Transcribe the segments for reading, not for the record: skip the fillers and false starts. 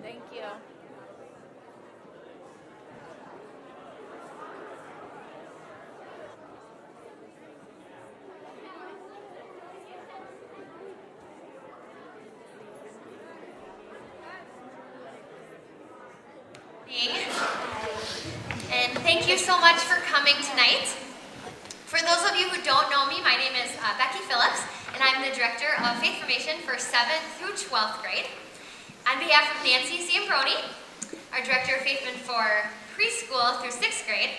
Thank you. And thank you so much for coming tonight. For those of you who don't know me, my name is Becky Phillips, and I'm the Director of Faith Formation for 7th through 12th grade. On behalf of Nancy Ciambroni, our Director of Faithman for preschool through 6th grade,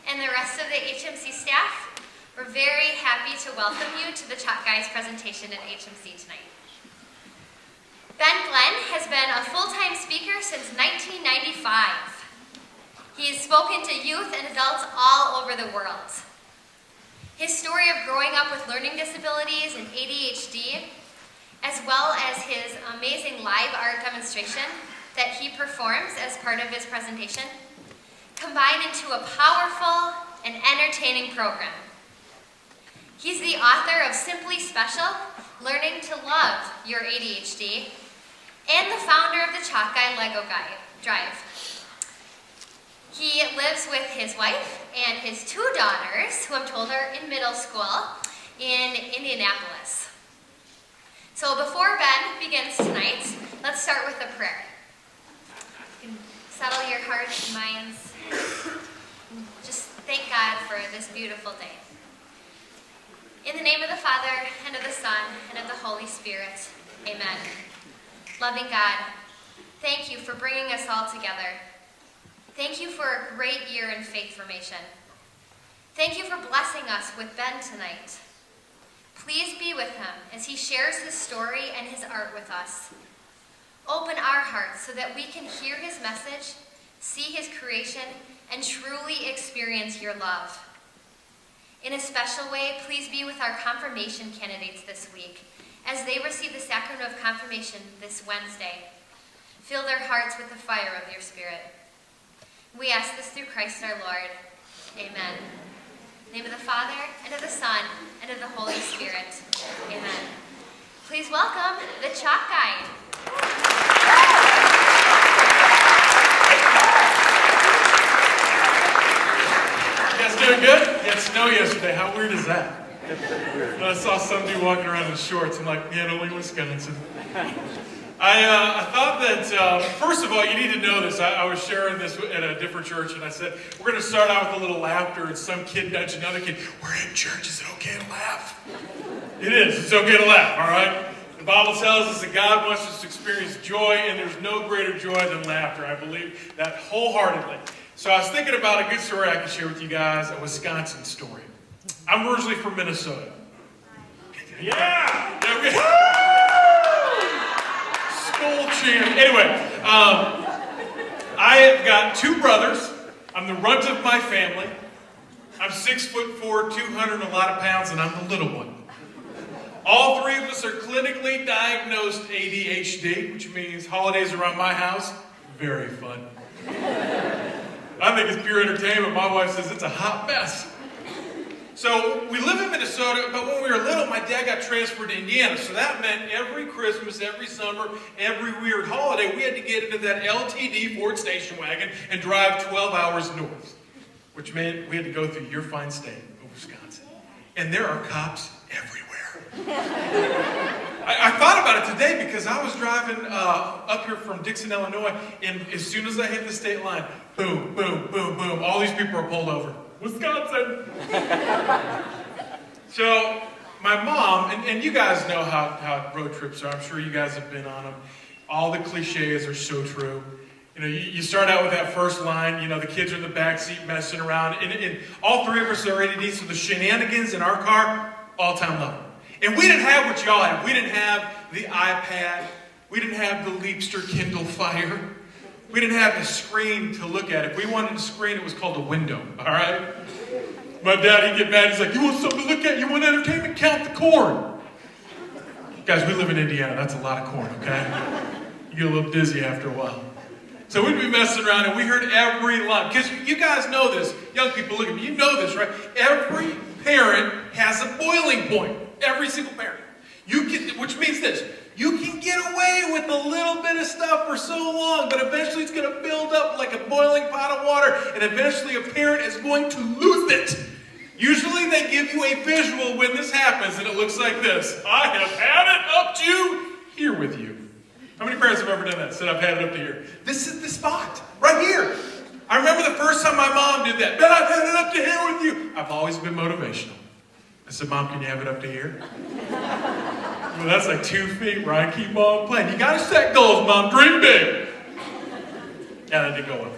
and the rest of the HMC staff, we're very happy to welcome you to the Chalk Guys presentation at HMC tonight. BenGlenn has been a full-time speaker since 1995. He has spoken to youth and adults all over the world. His story of growing up with learning disabilities and ADHD, as well as his amazing live art demonstration that he performs as part of his presentation, combine into a powerful and entertaining program. He's the author of Simply Special, Learning to Love Your ADHD, and the founder of the Chalk Guy Lego Drive. He lives with his wife and his 2 daughters, who I'm told are in middle school, in Indianapolis. So before Ben begins tonight, let's start with a prayer. You can settle your hearts and minds. Just thank God for this beautiful day. In the name of the Father, and of the Son, and of the Holy Spirit, amen. Loving God, thank you for bringing us all together. Thank you for a great year in faith formation. Thank you for blessing us with Ben tonight. Please be with him as he shares his story and his art with us. Open our hearts so that we can hear his message, see his creation, and truly experience your love. In a special way, please be with our confirmation candidates this week as they receive the sacrament of confirmation this Wednesday. Fill their hearts with the fire of your Spirit. We ask this through Christ our Lord. Amen. In the name of the Father, and of the Son, and of the Holy Spirit. Amen. Please welcome the Chalk Guide. You guys doing good? You had snow yesterday. How weird is that? I saw some dude walking around in shorts. I'm like, man, only Wisconsin. I thought that, first of all, you need to know this. I was sharing this at a different church, and I said, we're going to start out with a little laughter, and some kid nudged another kid. We're in church. Is it okay to laugh? It is. It's okay to laugh, all right? The Bible tells us that God wants us to experience joy, and there's no greater joy than laughter. I believe that wholeheartedly. So I was thinking about a good story I could share with you guys, a Wisconsin story. I'm originally from Minnesota. Yeah! Skull champ. Anyway, I have got 2 brothers. I'm the runt of my family. I'm 6'4", 200 and a lot of pounds, and I'm the little one. All 3 of us are clinically diagnosed ADHD, which means holidays around my house, very fun. I think it's pure entertainment. My wife says it's a hot mess. So we live in Minnesota, but when we were little, my dad got transferred to Indiana. So that meant every Christmas, every summer, every weird holiday, we had to get into that LTD Ford station wagon and drive 12 hours north, which meant we had to go through your fine state of Wisconsin. And there are cops everywhere. I thought about it today because I was driving up here from Dixon, Illinois, and as soon as I hit the state line, boom, boom, boom, boom, all these people are pulled over. Wisconsin. So my mom, and you guys know how road trips are. I'm sure you guys have been on them. All the cliches are so true. You know, you start out with that first line, you know, the kids are in the back seat messing around. And all 3 of us are ADD, so the shenanigans in our car, all-time low. And we didn't have what y'all have. We didn't have the iPad. We didn't have the Leapster Kindle Fire. We didn't have a screen to look at. If we wanted a screen, it was called a window, all right? My dad, he'd get mad. He's like, you want something to look at? You want entertainment? Count the corn. Guys, we live in Indiana. That's a lot of corn, okay? You get a little dizzy after a while. So we'd be messing around, and we heard every line. Because you guys know this. Young people, look at me. You know this, right? Every parent has a boiling point. Every single parent. Which means this. You can get away with a little bit of this stuff for so long, but eventually it's going to build up like a boiling pot of water, and eventually a parent is going to lose it. Usually they give you a visual when this happens, and it looks like this. I have had it up to here with you. How many parents have ever done that? Said, I've had it up to here. This is the spot, right here. I remember the first time my mom did that. Ben, I've had it up to here with you. I've always been motivational. I said, Mom, can you have it up to here? Well, that's like 2 feet, right? Keep on playing. You got to set goals, Mom. Dream big. Yeah, that didn't go well.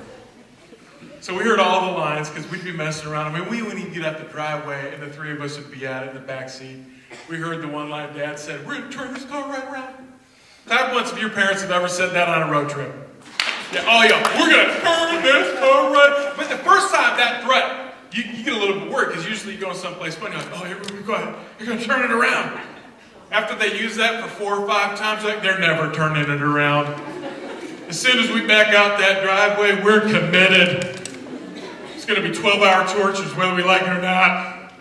So we heard all the lines because we'd be messing around. I mean, we wouldn't even get out the driveway, and the 3 of us would be at it in the back seat. We heard the one line Dad said, we're going to turn this car right around. Type once if your parents have ever said that on a road trip. Yeah, oh yeah, we're going to turn this car right. But the first time that threat, you get a little bit worried because usually you go someplace funny, like, oh, here we go ahead. You're going to turn it around. After they use that for 4 or 5 times, like, they're never turning it around. As soon as we back out that driveway, we're committed. It's going to be 12-hour tortures, whether we like it or not.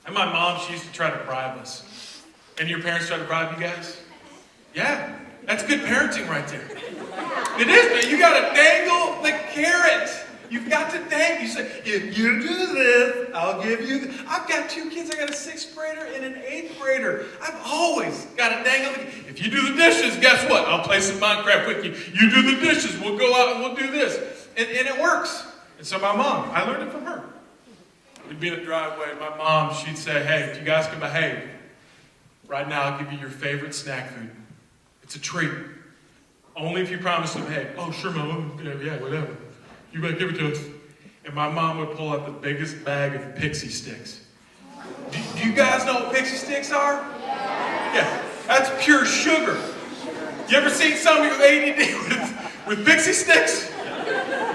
And my mom, she used to try to bribe us. And your parents try to bribe you guys? Yeah, that's good parenting right there. It is, man. You got to dangle the carrot. You've got to dangle. You say, if you do this, I'll give you this. I've got 2 kids. I got a 6th grader and an 8th grader. I've always got to dangle the carrot. If you do the dishes, guess what? I'll play some Minecraft with you. You do the dishes. We'll go out and we'll do this. And it works. And so my mom, I learned it from her. We'd be in the driveway. My mom, she'd say, hey, if you guys can behave, right now I'll give you your favorite snack food. It's a treat. Only if you promise to behave. Oh, sure, Mom. Yeah, whatever. You better give it to us. And my mom would pull out the biggest bag of pixie sticks. Do you guys know what pixie sticks are? Yeah. That's pure sugar. You ever seen somebody with ADD with pixie sticks?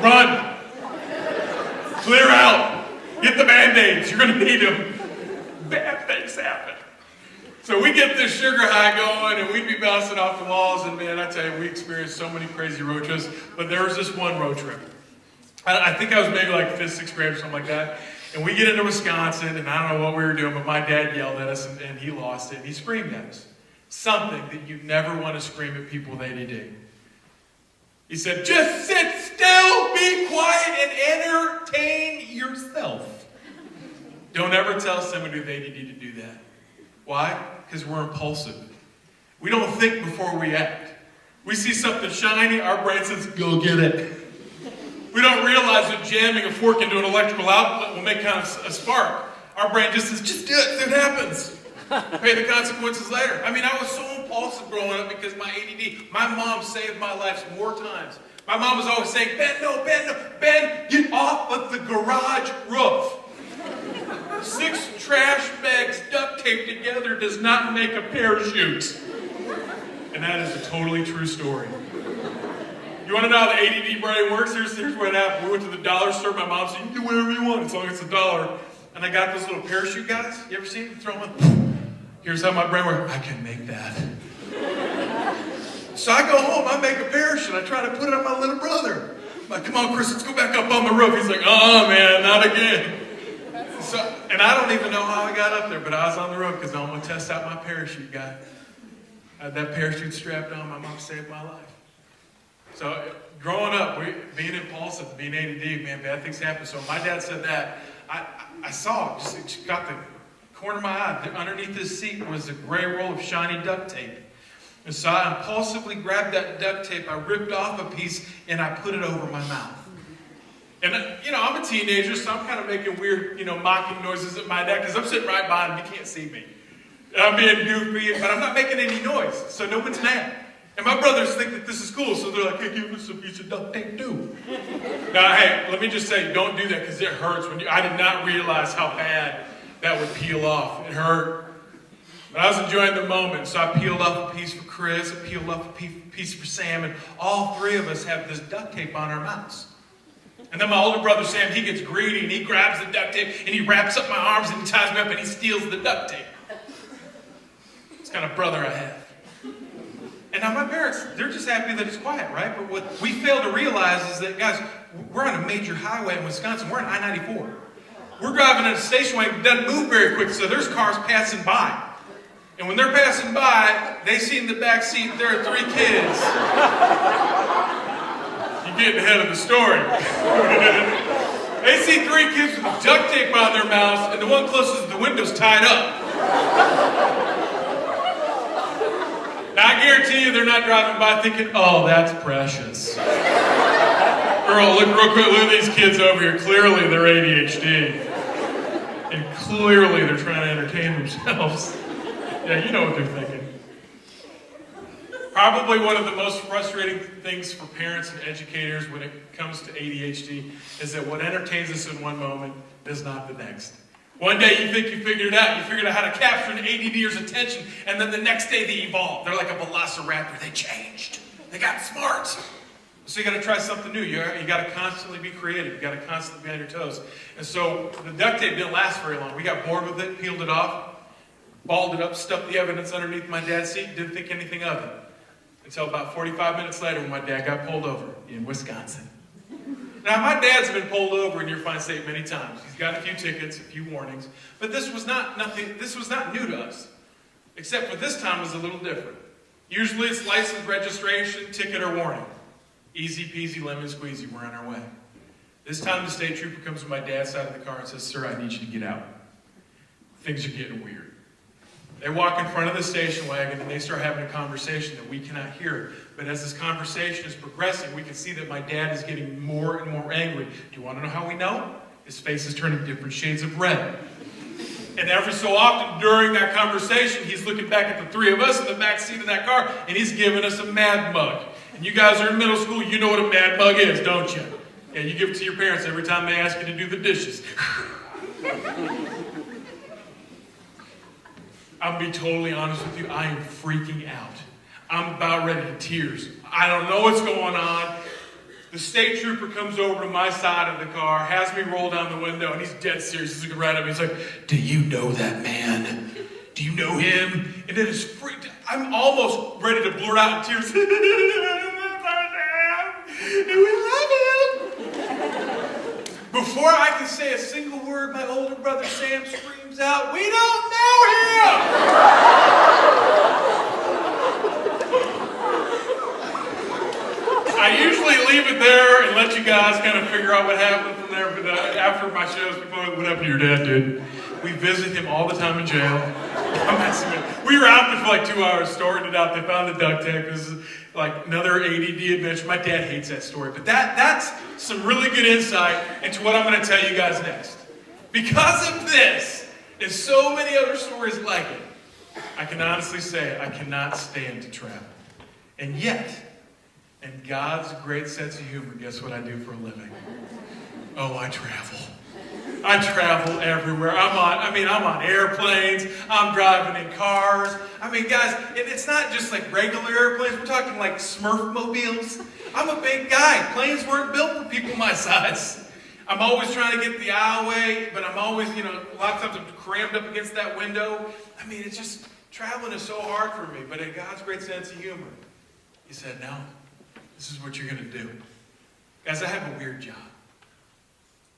Run. Clear out. Get the Band-Aids. You're going to need them. Bad things happen. So we get this sugar high going, and we'd be bouncing off the walls, and man, I tell you, we experienced so many crazy road trips, but there was this one road trip. I think I was maybe like 5th, 6th grade or something like that, and we get into Wisconsin, and I don't know what we were doing, but my dad yelled at us, and he lost it, and he screamed at us. Something that you never want to scream at people with ADD. He said, just sit still, be quiet, and entertain yourself. Don't ever tell somebody with ADD to do that. Why? Because we're impulsive. We don't think before we act. We see something shiny, our brain says, go get it. We don't realize that jamming a fork into an electrical outlet will make kind of a spark. Our brain just says, just do it, see what happens. Pay the consequences later. I mean, I was so impulsive growing up because my ADD, my mom saved my life more times. My mom was always saying, Ben, no, get off of the garage roof. 6 trash bags duct taped together does not make a parachute. And that is a totally true story. You want to know how the ADD brain works? Here's what happened. We went to the dollar store. My mom said, you can do whatever you want as long as it's $1. And I got those little parachute guys. You ever seen them? Throw them in. Here's how my brain works. I can make that. So I go home. I make a parachute. I try to put it on my little brother. I'm like, come on, Chris, let's go back up on the roof. He's like, man, not again. So, and I don't even know how I got up there, but I was on the roof because I want to test out my parachute guy. I had that parachute strapped on. My mom saved my life. So growing up, being impulsive, being ADD, man, bad things happen. So my dad said that. I saw it. Just got the corner of my eye. Underneath his seat was a gray roll of shiny duct tape. And so I impulsively grabbed that duct tape. I ripped off a piece and I put it over my mouth. And, I'm a teenager, so I'm kind of making weird, mocking noises at my dad because I'm sitting right behind him. He can't see me. And I'm being goofy, but I'm not making any noise, so no one's mad. And my brothers think that this is cool, so they're like, hey, give us a piece of duct tape, too. Now, hey, let me just say, don't do that because it hurts. I did not realize how bad that would peel off. It hurt. But I was enjoying the moment, so I peeled off a piece for Chris, I peeled off a piece for Sam, and all 3 of us have this duct tape on our mouths. And then my older brother Sam, he gets greedy and he grabs the duct tape and he wraps up my arms and he ties me up and he steals the duct tape. It's the kind of brother I have. And now my parents, they're just happy that it's quiet, right? But what we fail to realize is that, guys, we're on a major highway in Wisconsin. We're on I-94. We're driving at a station wagon that doesn't move very quick, so there's cars passing by. And when they're passing by, they see in the back seat there are 3 kids. You're getting ahead of the story. They see 3 kids with duct tape on their mouths, and the one closest to the window's tied up. Now, I guarantee you they're not driving by thinking, oh, that's precious. Girl, look real quick, look at these kids over here. Clearly they're ADHD. And clearly they're trying to entertain themselves. Yeah, you know what they're thinking. Probably one of the most frustrating things for parents and educators when it comes to ADHD is that what entertains us in one moment is not the next. One day you think you figured it out. You figured out how to capture an ADDer's attention, and then the next day they evolved. They're like a velociraptor. They changed. They got smart. So you got to try something new. You got to constantly be creative. You got to constantly be on your toes. And so the duct tape didn't last very long. We got bored with it, peeled it off, balled it up, stuffed the evidence underneath my dad's seat, didn't think anything of it. Until about 45 minutes later when my dad got pulled over in Wisconsin. Now, my dad's been pulled over in your fine state many times. He's got a few tickets, a few warnings. But this was not new to us. Except for this time was a little different. Usually it's license, registration, ticket, or warning. Easy peasy, lemon squeezy, we're on our way. This time the state trooper comes to my dad's side of the car and says, "Sir, I need you to get out. Things are getting weird." They walk in front of the station wagon and they start having a conversation that we cannot hear. But as this conversation is progressing, we can see that my dad is getting more and more angry. Do you want to know how we know? His face is turning different shades of red. And every so often during that conversation, he's looking back at the 3 of us in the back seat of that car, and he's giving us a mad mug. And you guys are in middle school, you know what a mad mug is, don't you? Yeah, you give it to your parents every time they ask you to do the dishes. I'm going to be totally honest with you. I am freaking out. I'm about ready to tears. I don't know what's going on. The state trooper comes over to my side of the car, has me roll down the window, and he's dead serious. He's looking right at me. He's like, "Do you know that man? Do you know him?" And it is freaked. I'm almost ready to blurt out in tears. "We love him." Before I can say a single word, my older brother Sam screams out, "We don't know him!" I usually leave it there and let you guys kind of figure out what happened from there, but after my shows, people are like, "What happened to your dad, dude?" We visit him all the time in jail. We were out there for like 2 hours, storing it out. They found the duct tape. This is like another ADD adventure. My dad hates that story, but that's some really good insight into what I'm going to tell you guys next. Because of this, and so many other stories like it, I can honestly say I cannot stand to travel. And yet, in God's great sense of humor, guess what I do for a living? Oh, I travel. I travel everywhere. I'm on airplanes. I'm driving in cars. I mean, guys, it's not just like regular airplanes. We're talking like Smurf-mobiles. I'm a big guy. Planes weren't built for people my size. I'm always trying to get the aisleway, but I'm always, a lot of times I'm crammed up against that window. I mean, it's just, traveling is so hard for me. But in God's great sense of humor, He said, "No, this is what you're going to do." Guys, I have a weird job.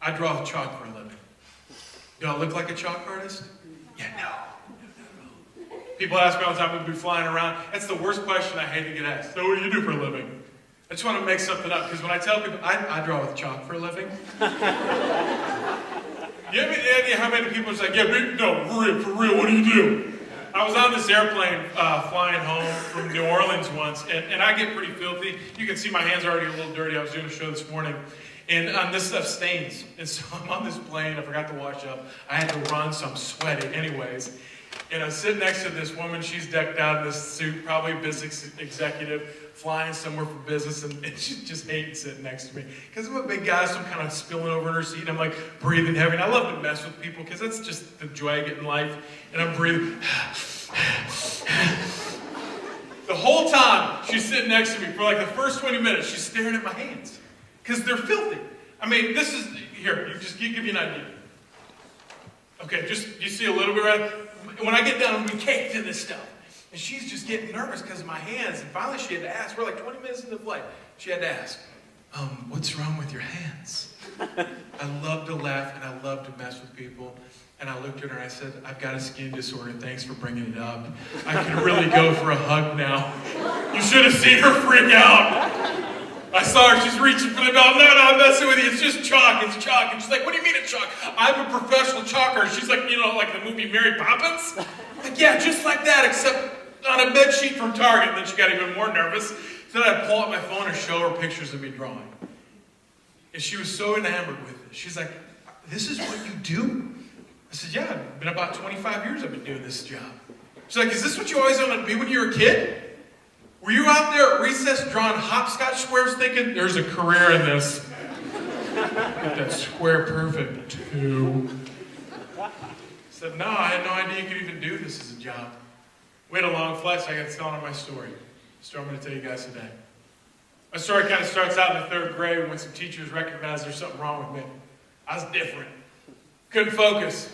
I draw chalk for a living. Do I look like a chalk artist? Yeah, no. People ask me all the time, we'll be flying around. That's the worst question I hate to get asked. "So what do you do for a living?" I just want to make something up, because when I tell people, I draw with chalk for a living. You have any idea how many people are like, "Yeah, no, for real, what do you do?" I was on this airplane flying home from New Orleans once, and I get pretty filthy. You can see my hands are already a little dirty. I was doing a show this morning. And this stuff stains. And so I'm on this plane. I forgot to wash up. I had to run, so I'm sweating anyways. And I'm sitting next to this woman. She's decked out in this suit, probably a business executive, flying somewhere for business. And she's just hating sitting next to me. Because I'm a big guy, so I'm kind of spilling over in her seat. And I'm like breathing heavy. And I love to mess with people because that's just the joy I get in life. And I'm breathing. The whole time she's sitting next to me for like the first 20 minutes, she's staring at my hands. Because they're filthy. I mean, this is, here, give you an idea. Okay, you see a little bit right? When I get done, I'm going to be caked in this stuff. And she's just getting nervous because of my hands. And finally she had to ask. We're like 20 minutes into the flight. She had to ask, what's wrong with your hands? I love to laugh and I love to mess with people. And I looked at her and I said, I've got a skin disorder. Thanks for bringing it up. I can really go for a hug now. You should have seen her freak out. I saw her, she's reaching for the belt. No, I'm messing with you. It's just chalk. It's chalk. And she's like, what do you mean it's chalk? I'm a professional chalker. She's like, like the movie Mary Poppins? Like, yeah, just like that, except on a bed sheet from Target. And then she got even more nervous. So then I'd pull out my phone and show her pictures of me drawing. And she was so enamored with it. She's like, this is what you do? I said, yeah, it's been about 25 years I've been doing this job. She's like, is this what you always wanted to be when you were a kid? Were you out there at recess drawing hopscotch squares thinking, there's a career in this? Get that square perfect, too. I said, no, I had no idea you could even do this as a job. We had a long flight, so I got to tell her my story. The story I'm going to tell you guys today. My story kind of starts out in the 3rd grade when some teachers recognized there's something wrong with me. I was different. Couldn't focus.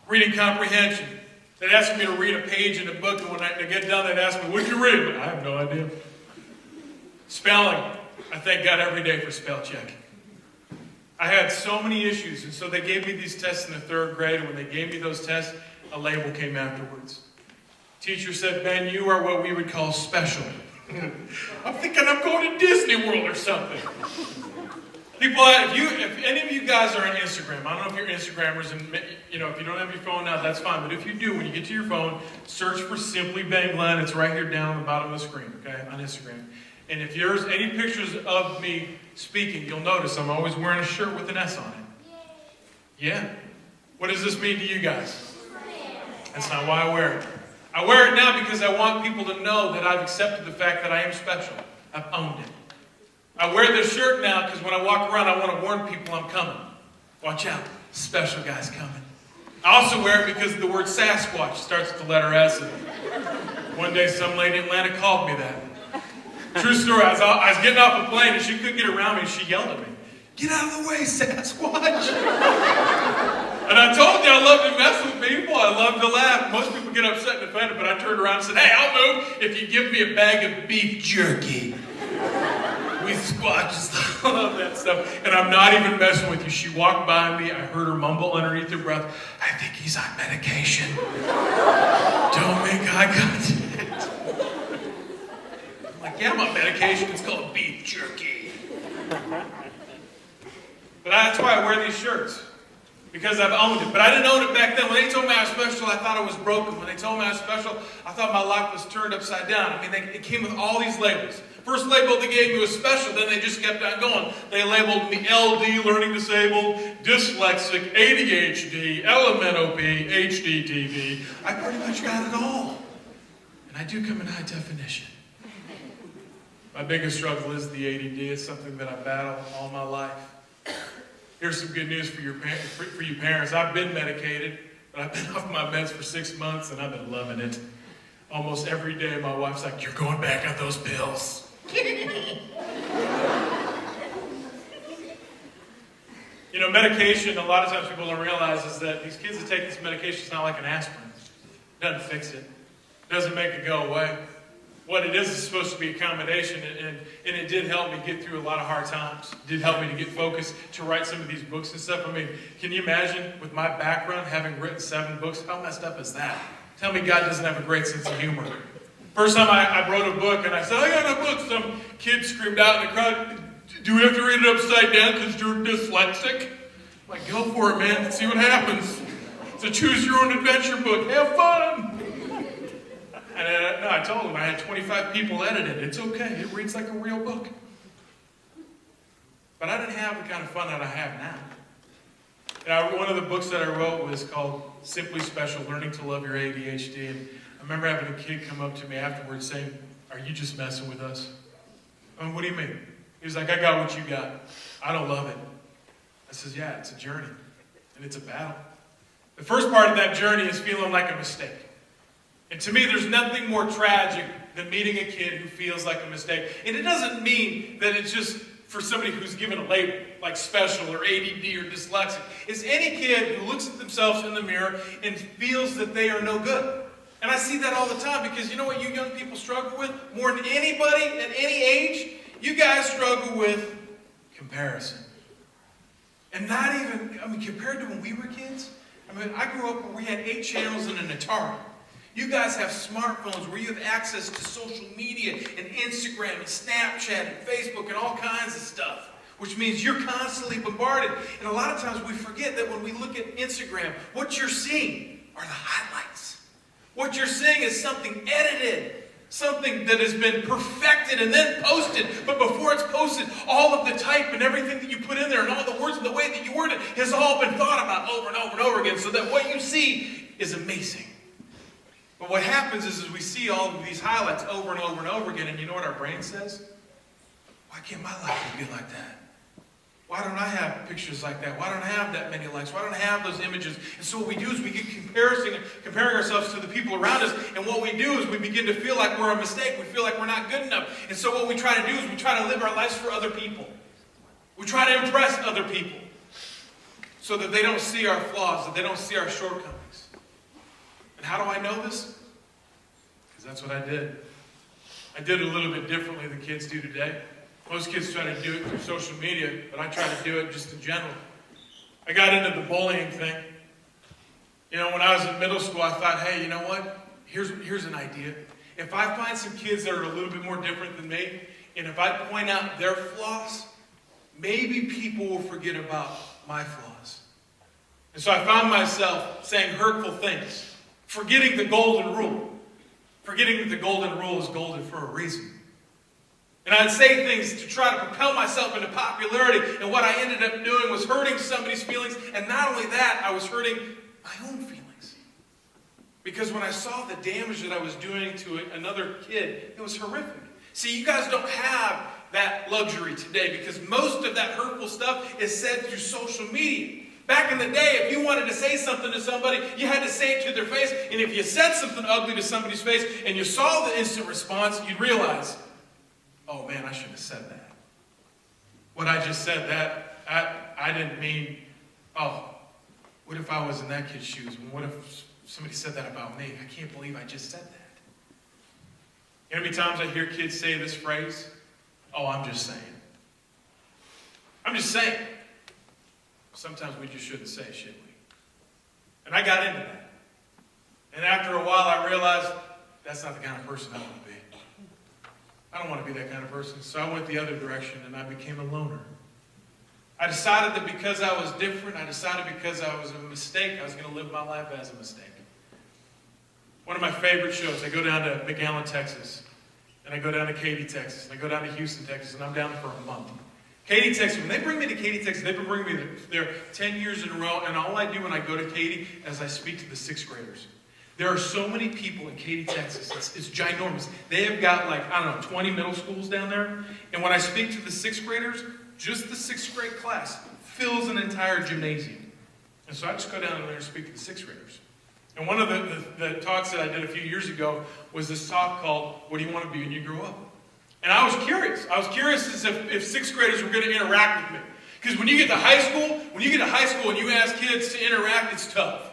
Reading comprehension. They'd ask me to read a page in a book, and when I get done, they'd ask me, what'd you read? I have no idea. Spelling. I thank God every day for spell check. I had so many issues, and so they gave me these tests in the 3rd grade, and when they gave me those tests, a label came afterwards. Teacher said, Ben, you are what we would call special. I'm thinking I'm going to Disney World or something. People, if any of you guys are on Instagram, I don't know if you're Instagrammers, and if you don't have your phone now, that's fine. But if you do, when you get to your phone, search for Simply BenGlenn. It's right here down on the bottom of the screen, okay, on Instagram. And if there's any pictures of me speaking, you'll notice I'm always wearing a shirt with an S on it. Yeah. What does this mean to you guys? That's not why I wear it. I wear it now because I want people to know that I've accepted the fact that I am special. I've owned it. I wear this shirt now because when I walk around, I want to warn people I'm coming. Watch out, special guy's coming. I also wear it because the word Sasquatch starts with the letter S. And one day some lady in Atlanta called me that. True story, I was getting off a plane and she couldn't get around me and she yelled at me. Get out of the way, Sasquatch. And I told you I love to mess with people. I love to laugh. Most people get upset and offended, but I turned around and said, hey, I'll move if you give me a bag of beef jerky. We squatches, I love that stuff. And I'm not even messing with you. She walked by me. I heard her mumble underneath her breath, I think he's on medication. Don't make eye contact. I'm like, yeah, I'm on medication. It's called beef jerky. But that's why I wear these shirts. Because I've owned it. But I didn't own it back then. When they told me I was special, I thought I was broken. When they told me I was special, I thought my life was turned upside down. I mean, it came with all these labels. First label they gave me was special, then they just kept on going. They labeled me LD, learning disabled, dyslexic, ADHD, LMNOP, HDTV. I pretty much got it all. And I do come in high definition. My biggest struggle is the ADD. It's something that I battle all my life. Here's some good news for you parents. I've been medicated, but I've been off my meds for 6 months, and I've been loving it. Almost every day, my wife's like, you're going back on those pills. Medication, a lot of times people don't realize is that these kids that take this medication is not like an aspirin. It doesn't fix it. It doesn't make it go away. What it is supposed to be accommodation, and it did help me get through a lot of hard times. It did help me to get focused, to write some of these books and stuff. I mean, can you imagine, with my background, having written 7 books, how messed up is that? Tell me God doesn't have a great sense of humor. First time I wrote a book, and I said, I got a book. Some kid screamed out in the crowd, do we have to read it upside down because you're dyslexic? I'm like, go for it, man. See what happens. It's a choose-your-own-adventure book. Have fun. And I told him I had 25 people edit it. It's okay. It reads like a real book. But I didn't have the kind of fun that I have now. One of the books that I wrote was called Simply Special, Learning to Love Your ADHD. And I remember having a kid come up to me afterwards saying, are you just messing with us? I mean, what do you mean? He was like, I got what you got. I don't love it. I says, yeah, it's a journey. And it's a battle. The first part of that journey is feeling like a mistake. And to me, there's nothing more tragic than meeting a kid who feels like a mistake. And it doesn't mean that it's just for somebody who's given a label, like special or ADD or dyslexic. It's any kid who looks at themselves in the mirror and feels that they are no good. And I see that all the time because you know what you young people struggle with? More than anybody at any age, you guys struggle with comparison. And not even, compared to when we were kids, I grew up where we had 8 channels and an Atari. You guys have smartphones where you have access to social media and Instagram and Snapchat and Facebook and all kinds of stuff, which means you're constantly bombarded. And a lot of times we forget that when we look at Instagram, what you're seeing are the highlights. What you're seeing is something edited, something that has been perfected and then posted. But before it's posted, all of the type and everything that you put in there and all the words and the way that you word it has all been thought about over and over and over again, so that what you see is amazing. But what happens is we see all of these highlights over and over and over again, and you know what our brain says? Why can't my life be like that? Why don't I have pictures like that? Why don't I have that many likes? Why don't I have those images? And so what we do is we get comparing ourselves to the people around us, and what we do is we begin to feel like we're a mistake. We feel like we're not good enough. And so what we try to do is we try to live our lives for other people. We try to impress other people so that they don't see our flaws, that they don't see our shortcomings. And how do I know this? Because that's what I did. I did it a little bit differently than kids do today. Most kids try to do it through social media, but I try to do it just in general. I got into the bullying thing. When I was in middle school, I thought, hey, you know what? Here's an idea. If I find some kids that are a little bit more different than me, and if I point out their flaws, maybe people will forget about my flaws. And so I found myself saying hurtful things, forgetting the golden rule. Forgetting that the golden rule is golden for a reason. And I'd say things to try to propel myself into popularity, and what I ended up doing was hurting somebody's feelings, and not only that, I was hurting my own feelings. Because when I saw the damage that I was doing to another kid, it was horrific. See, you guys don't have that luxury today, because most of that hurtful stuff is said through social media. Back in the day, if you wanted to say something to somebody, you had to say it to their face, and if you said something ugly to somebody's face, and you saw the instant response, you'd realize, oh man, I shouldn't have said that. What I just said, I didn't mean, oh, what if I was in that kid's shoes? What if somebody said that about me? I can't believe I just said that. You know how many times I hear kids say this phrase? Oh, I'm just saying. I'm just saying. Sometimes we just shouldn't say, should we? And I got into that. And after a while, I realized that's not the kind of person I want to be. I don't want to be that kind of person. So I went the other direction, and I became a loner. I decided that because I was different, I decided because I was a mistake, I was going to live my life as a mistake. One of my favorite shows, I go down to BenGlenn, Texas, and I go down to Katy, Texas, and I go down to Houston, Texas, and I'm down there for a month. Katy, Texas, when they bring me to Katy, Texas, they've been bringing me there 10 years in a row, and all I do when I go to Katy is I speak to the 6th graders. There are so many people in Katy, Texas. It's ginormous. They have got 20 middle schools down there. And when I speak to the 6th graders, just the 6th grade class fills an entire gymnasium. And so I just go down there and speak to the 6th graders. And one of the talks that I did a few years ago was this talk called, What Do You Want to Be When You Grow Up? And I was curious. I was curious as if 6th graders were going to interact with me. Because when you get to high school and you ask kids to interact, it's tough.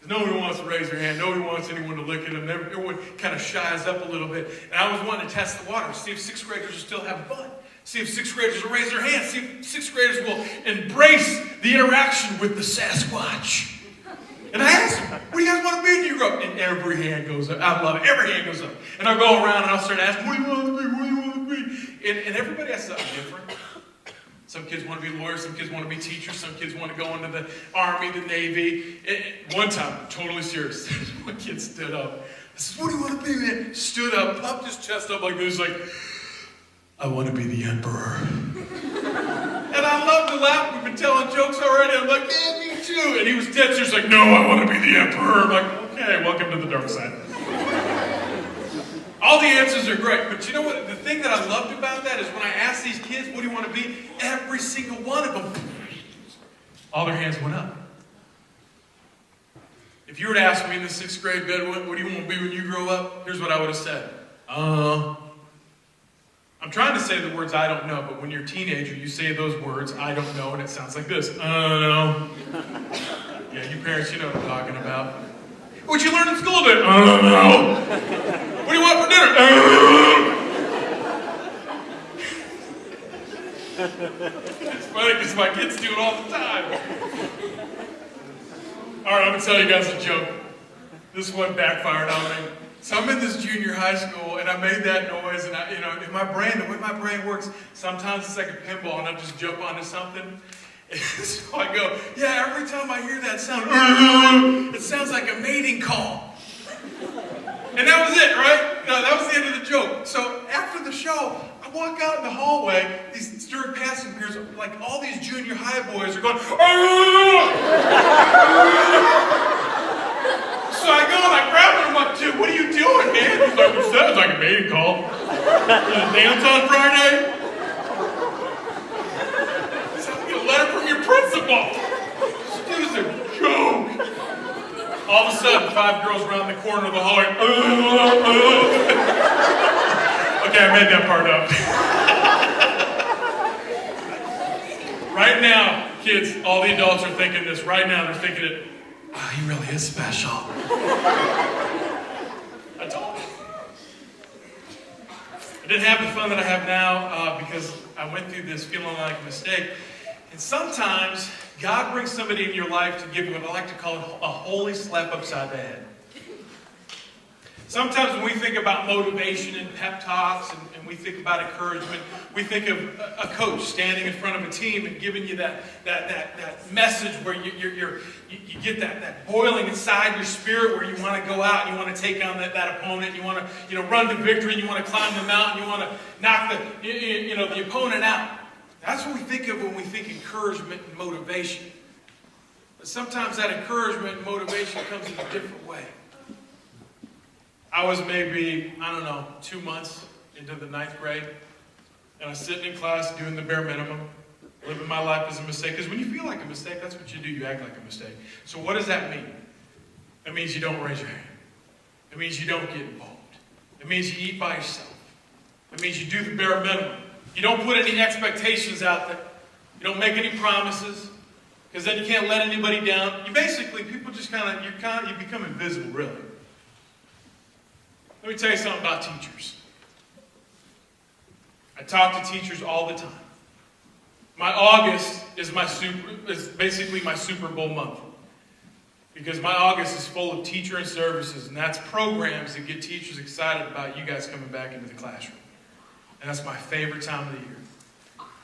Nobody wants to raise their hand. Nobody wants anyone to look at them. Everyone kind of shies up a little bit. And I was wanting to test the water, see if 6th graders are still having fun. See if 6th graders will raise their hands. See if 6th graders will embrace the interaction with the Sasquatch. And I asked them, what do you guys want to be when you grow up? And every hand goes up. I love it. Every hand goes up. And I'll go around and I'll start asking, what do you want to be? What do you want to be? And everybody has something different. Some kids want to be lawyers, some kids want to be teachers, some kids want to go into the Army, the Navy. One time, totally serious, one kid stood up. I said, what do you want to be, man? Stood up, puffed his chest up like this, like, I want to be the emperor. And I love to laugh. We've been telling jokes already. I'm like, yeah, me too. And he was dead serious, like, no, I want to be the emperor. I'm like, okay, welcome to the dark side. All the answers are great, but you know what? The thing that I loved about that is when I asked these kids, what do you want to be? Every single one of them, all their hands went up. If you were to ask me in the 6th grade bed, what do you want to be when you grow up? Here's what I would have said. I'm trying to say the words I don't know, but when you're a teenager, you say those words, I don't know, and it sounds like this. No. Yeah, you parents, you know what I'm talking about. What'd you learn in school today? I don't know. What do you want for dinner? It's funny because my kids do it all the time. All right, I'm going to tell you guys a joke. This one backfired on me. So I'm in this junior high school, and I made that noise, and in my brain, the way my brain works, sometimes it's like a pinball, and I just jump onto something. And so I go, yeah, every time I hear that sound, it sounds like a mating call. And that was it, right? No, that was the end of the joke. So after the show, I walk out in the hallway, these stirred passing peers, like all these junior high boys are going, So I go and I grab him, I'm like, dude, what are you doing, man? He's like, it sounds like a mating call. Dance on Friday? Letter from your principal. This dude's a joke. All of a sudden, 5 girls around the corner of the hallway. Okay, I made that part up. Right now, kids, all the adults are thinking this. Right now, they're thinking it. Oh, he really is special. I told you. I didn't have the fun that I have now because I went through this feeling like a mistake. And sometimes God brings somebody in your life to give you what I like to call a holy slap upside the head. Sometimes when we think about motivation and pep talks and we think about encouragement, we think of a coach standing in front of a team and giving you that message where you get that boiling inside your spirit where you want to go out and you want to take on that opponent, you want to run to victory, and you want to climb the mountain, you want to knock the opponent out. That's what we think of when we think encouragement and motivation. But sometimes that encouragement and motivation comes in a different way. I was maybe, 2 months into the 9th grade, and I was sitting in class doing the bare minimum, living my life as a mistake. Because when you feel like a mistake, that's what you do. You act like a mistake. So what does that mean? It means you don't raise your hand. It means you don't get involved. It means you eat by yourself. It means you do the bare minimum. You don't put any expectations out there. You don't make any promises, because then you can't let anybody down. You basically, people just you become invisible, really. Let me tell you something about teachers. I talk to teachers all the time. My August is basically my Super Bowl month, because my August is full of teacher and services, and that's programs that get teachers excited about you guys coming back into the classroom. And that's my favorite time of the year,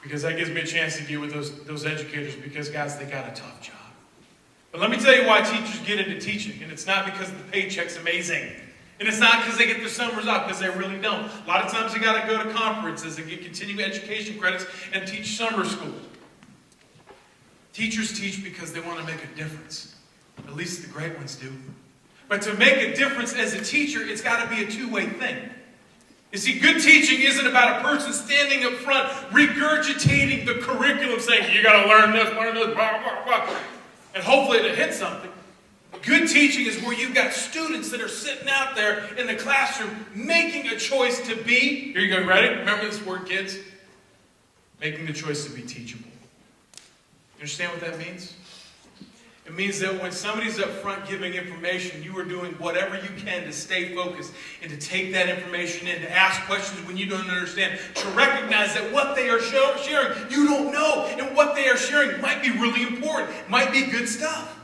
because that gives me a chance to deal with those educators, because, guys, they got a tough job. But let me tell you why teachers get into teaching, and it's not because the paycheck's amazing. And it's not because they get their summers off, because they really don't. A lot of times they got to go to conferences and get continuing education credits and teach summer school. Teachers teach because they want to make a difference. At least the great ones do. But to make a difference as a teacher, it's got to be a two-way thing. You see, good teaching isn't about a person standing up front regurgitating the curriculum, saying, you got to learn this, blah, blah, blah, and hopefully to hit something. Good teaching is where you've got students that are sitting out there in the classroom making a choice to be, here you go, ready? Remember this word, kids? Making the choice to be teachable. You understand what that means? It means that when somebody's up front giving information, you are doing whatever you can to stay focused and to take that information in, to ask questions when you don't understand, to recognize that what they are sharing, you don't know, and what they are sharing might be really important, might be good stuff.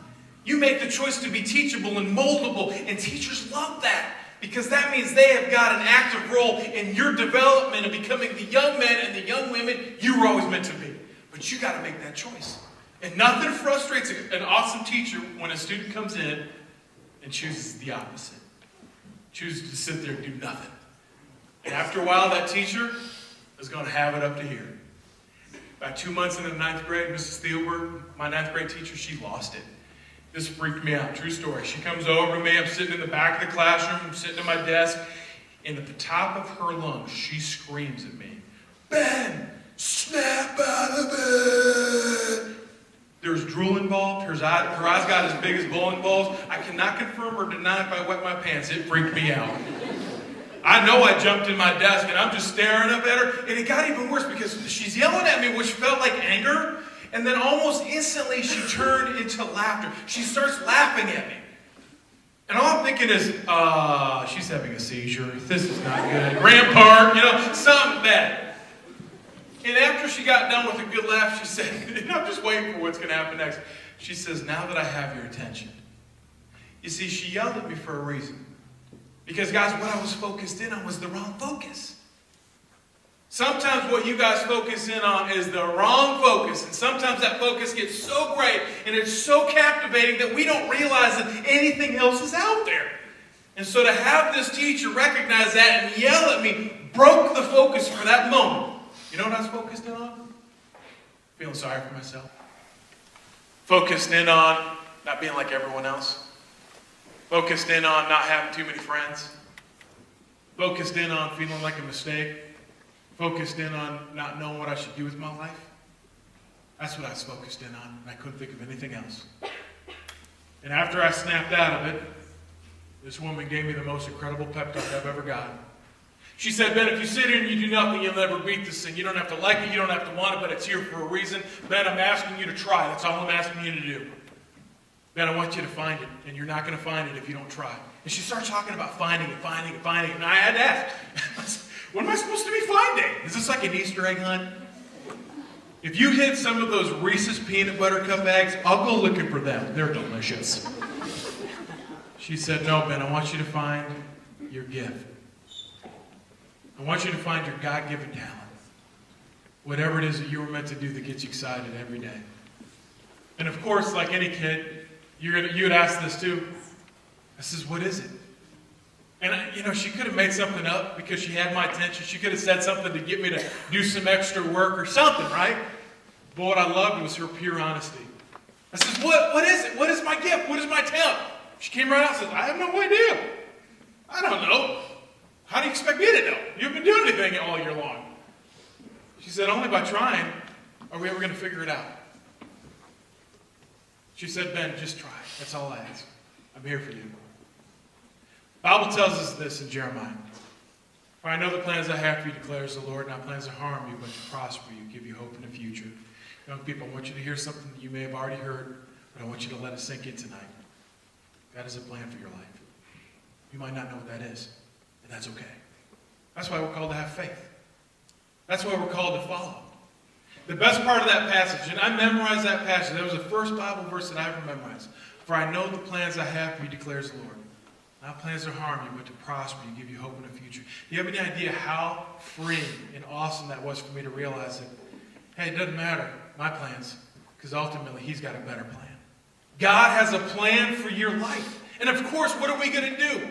You make the choice to be teachable and moldable, and teachers love that, because that means they have got an active role in your development of becoming the young men and the young women you were always meant to be. But you got to make that choice. And nothing frustrates an awesome teacher when a student comes in and chooses the opposite. Chooses to sit there and do nothing. And after a while, that teacher is going to have it up to here. About 2 months into the 9th grade, Mrs. Thielberg, my 9th grade teacher, she lost it. This freaked me out. True story. She comes over to me. I'm sitting in the back of the classroom. I'm sitting at my desk. And at the top of her lungs, she screams at me, Ben, snap out of it. There's drool involved. Her eyes got as big as bowling balls. I cannot confirm or deny if I wet my pants. It freaked me out. I know I jumped in my desk, and I'm just staring up at her. And it got even worse, because she's yelling at me, which felt like anger. And then almost instantly, she turned into laughter. She starts laughing at me. And all I'm thinking is, she's having a seizure. This is not good. Rampart, something bad. And after she got done with a good laugh, she said, and I'm just waiting for what's going to happen next. She says, now that I have your attention. You see, she yelled at me for a reason. Because, guys, what I was focused in on was the wrong focus. Sometimes what you guys focus in on is the wrong focus. And sometimes that focus gets so great and it's so captivating that we don't realize that anything else is out there. And so to have this teacher recognize that and yell at me broke the focus for that moment. You know what I was focused in on? Feeling sorry for myself. Focused in on not being like everyone else. Focused in on not having too many friends. Focused in on feeling like a mistake. Focused in on not knowing what I should do with my life. That's what I was focused in on, and I couldn't think of anything else. And after I snapped out of it, this woman gave me the most incredible pep talk I've ever gotten. She said, Ben, if you sit here and you do nothing, you'll never beat this thing. You don't have to like it, you don't have to want it, but it's here for a reason. Ben, I'm asking you to try. That's all I'm asking you to do. Ben, I want you to find it, and you're not going to find it if you don't try. And she started talking about finding it, and I had to ask, what am I supposed to be finding? Is this like an Easter egg hunt? If you hit some of those Reese's peanut butter cup eggs, I'll go looking for them. They're delicious. She said, no, Ben, I want you to find your gift. I want you to find your God-given talent. Whatever it is that you were meant to do that gets you excited every day. And of course, like any kid, you would ask this too. I says, what is it? And, she could have made something up because she had my attention. She could have said something to get me to do some extra work or something, right? But what I loved was her pure honesty. I says, what is it? What is my gift? What is my talent? She came right out and says, I have no idea. I don't know. How do you expect me to know? You haven't been doing anything all year long. She said, only by trying are we ever going to figure it out. She said, Ben, just try. That's all I ask. I'm here for you. The Bible tells us this in Jeremiah. For I know the plans I have for you, declares the Lord, not plans to harm you, but to prosper you, give you hope in the future. Young people, I want you to hear something that you may have already heard, but I want you to let it sink in tonight. God has a plan for your life. You might not know what that is, and that's okay. That's why we're called to have faith. That's why we're called to follow. The best part of that passage, and I memorized that passage, that was the first Bible verse that I ever memorized. For I know the plans I have for you, declares the Lord. Not plans to harm you, but to prosper you, give you hope in the future. Do you have any idea how freeing and awesome that was for me to realize that, hey, it doesn't matter, my plans, because ultimately He's got a better plan. God has a plan for your life. And of course, what are we going to do?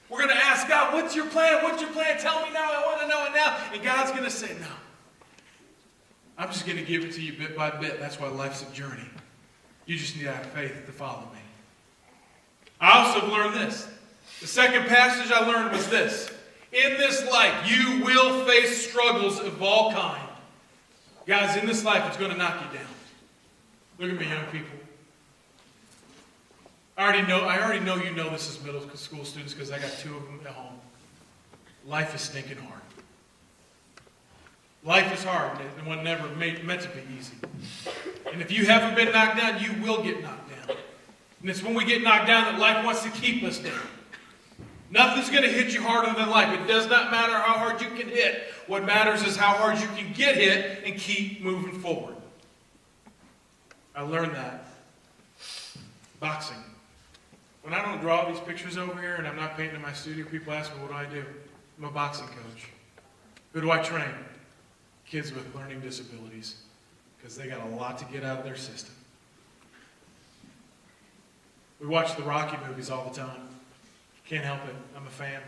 We're going to ask God, what's your plan? What's your plan? Tell me now. I want to know it now. And God's going to say, no. I'm just going to give it to you bit by bit. That's why life's a journey. You just need to have faith to follow me. I also have learned this. The second passage I learned was this. In this life, you will face struggles of all kind. Guys, in this life, it's going to knock you down. Look at me, young people. I already know you know this as middle school students because I got 2 of them at home. Life is stinking hard. Life is hard, and was never meant to be easy. And if you haven't been knocked down, you will get knocked down. And it's when we get knocked down that life wants to keep us down. Nothing's going to hit you harder than life. It does not matter how hard you can hit. What matters is how hard you can get hit and keep moving forward. I learned that. Boxing. When I don't draw these pictures over here and I'm not painting in my studio, people ask me, what do I do? I'm a boxing coach. Who do I train? Kids with learning disabilities. Because they got a lot to get out of their system. We watch the Rocky movies all the time. Can't help it. I'm a fan.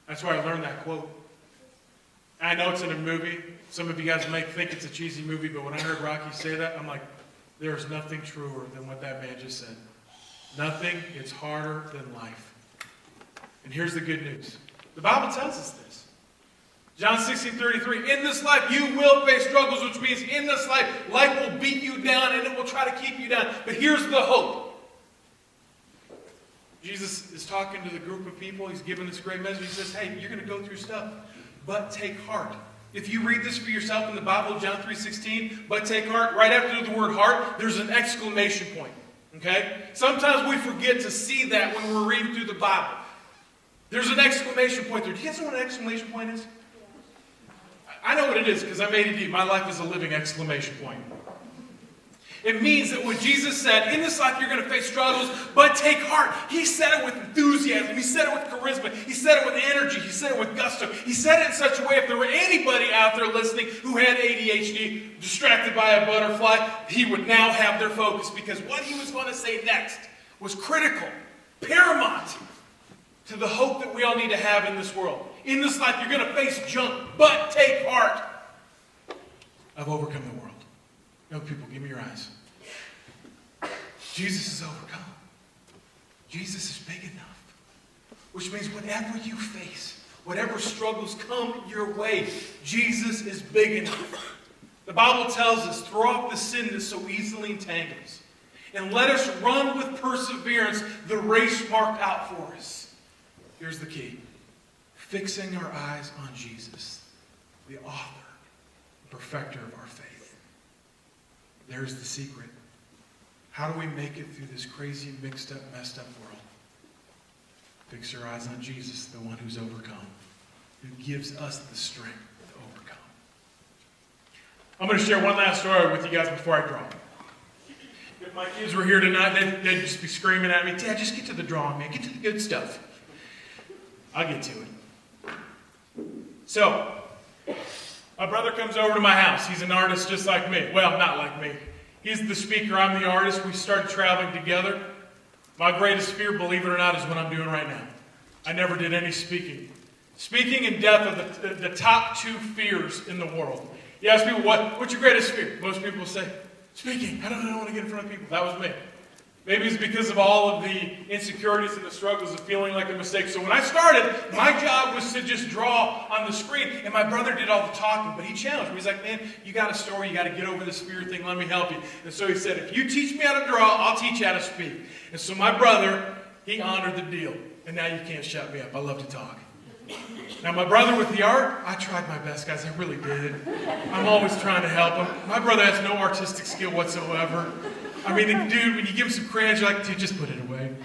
That's where I learned that quote. I know it's in a movie. Some of you guys may think it's a cheesy movie, but when I heard Rocky say that, I'm like, there's nothing truer than what that man just said. Nothing is harder than life. And here's the good news. The Bible tells us this. John 16:33, in this life you will face struggles, which means in this life will beat you down and it will try to keep you down. But here's the hope. Jesus is talking to the group of people. He's giving this great message. He says, hey, you're going to go through stuff, but take heart. If you read this for yourself in the Bible, John 3:16, but take heart, right after the word heart, there's an exclamation point. Okay? Sometimes we forget to see that when we're reading through the Bible. There's an exclamation point there. Do you guys know what an exclamation point is? I know what it is because I'm ADD. My life is a living exclamation point. It means that when Jesus said, in this life you're going to face struggles, but take heart, he said it with enthusiasm. He said it with charisma. He said it with energy. He said it with gusto. He said it in such a way, if there were anybody out there listening who had ADHD, distracted by a butterfly, he would now have their focus, because what he was going to say next was critical, paramount to the hope that we all need to have in this world. In this life you're going to face junk, but take heart. I've overcome the world. Young people, give me your eyes. Jesus is overcome. Jesus is big enough. Which means whatever you face, whatever struggles come your way, Jesus is big enough. The Bible tells us, throw off the sin that so easily entangles, and let us run with perseverance the race marked out for us. Here's the key. Fixing our eyes on Jesus, the author, the perfecter of our faith. There's the secret. How do we make it through this crazy, mixed up, messed up world? Fix your eyes on Jesus, the one who's overcome, who gives us the strength to overcome. I'm going to share one last story with you guys before I draw. If my kids were here tonight, they'd just be screaming at me, Dad, just get to the drawing, man. Get to the good stuff. I'll get to it. So, my brother comes over to my house. He's an artist just like me. Well, not like me. He's the speaker. I'm the artist. We started traveling together. My greatest fear, believe it or not, is what I'm doing right now. I never did any speaking. Speaking and death are the top two fears in the world. You ask people, what's your greatest fear? Most people will say, speaking. I don't want to get in front of people. That was me. Maybe it's because of all of the insecurities and the struggles of feeling like a mistake. So when I started, my job was to just draw on the screen. And my brother did all the talking, but he challenged me. He's like, man, you got a story. You got to get over this fear thing. Let me help you. And so he said, if you teach me how to draw, I'll teach you how to speak. And so my brother, he honored the deal. And now you can't shut me up. I love to talk. Now my brother with the art, I tried my best, guys. I really did. I'm always trying to help him. My brother has no artistic skill whatsoever. I mean, the dude, when you give him some crayons, you're like, dude, just put it away.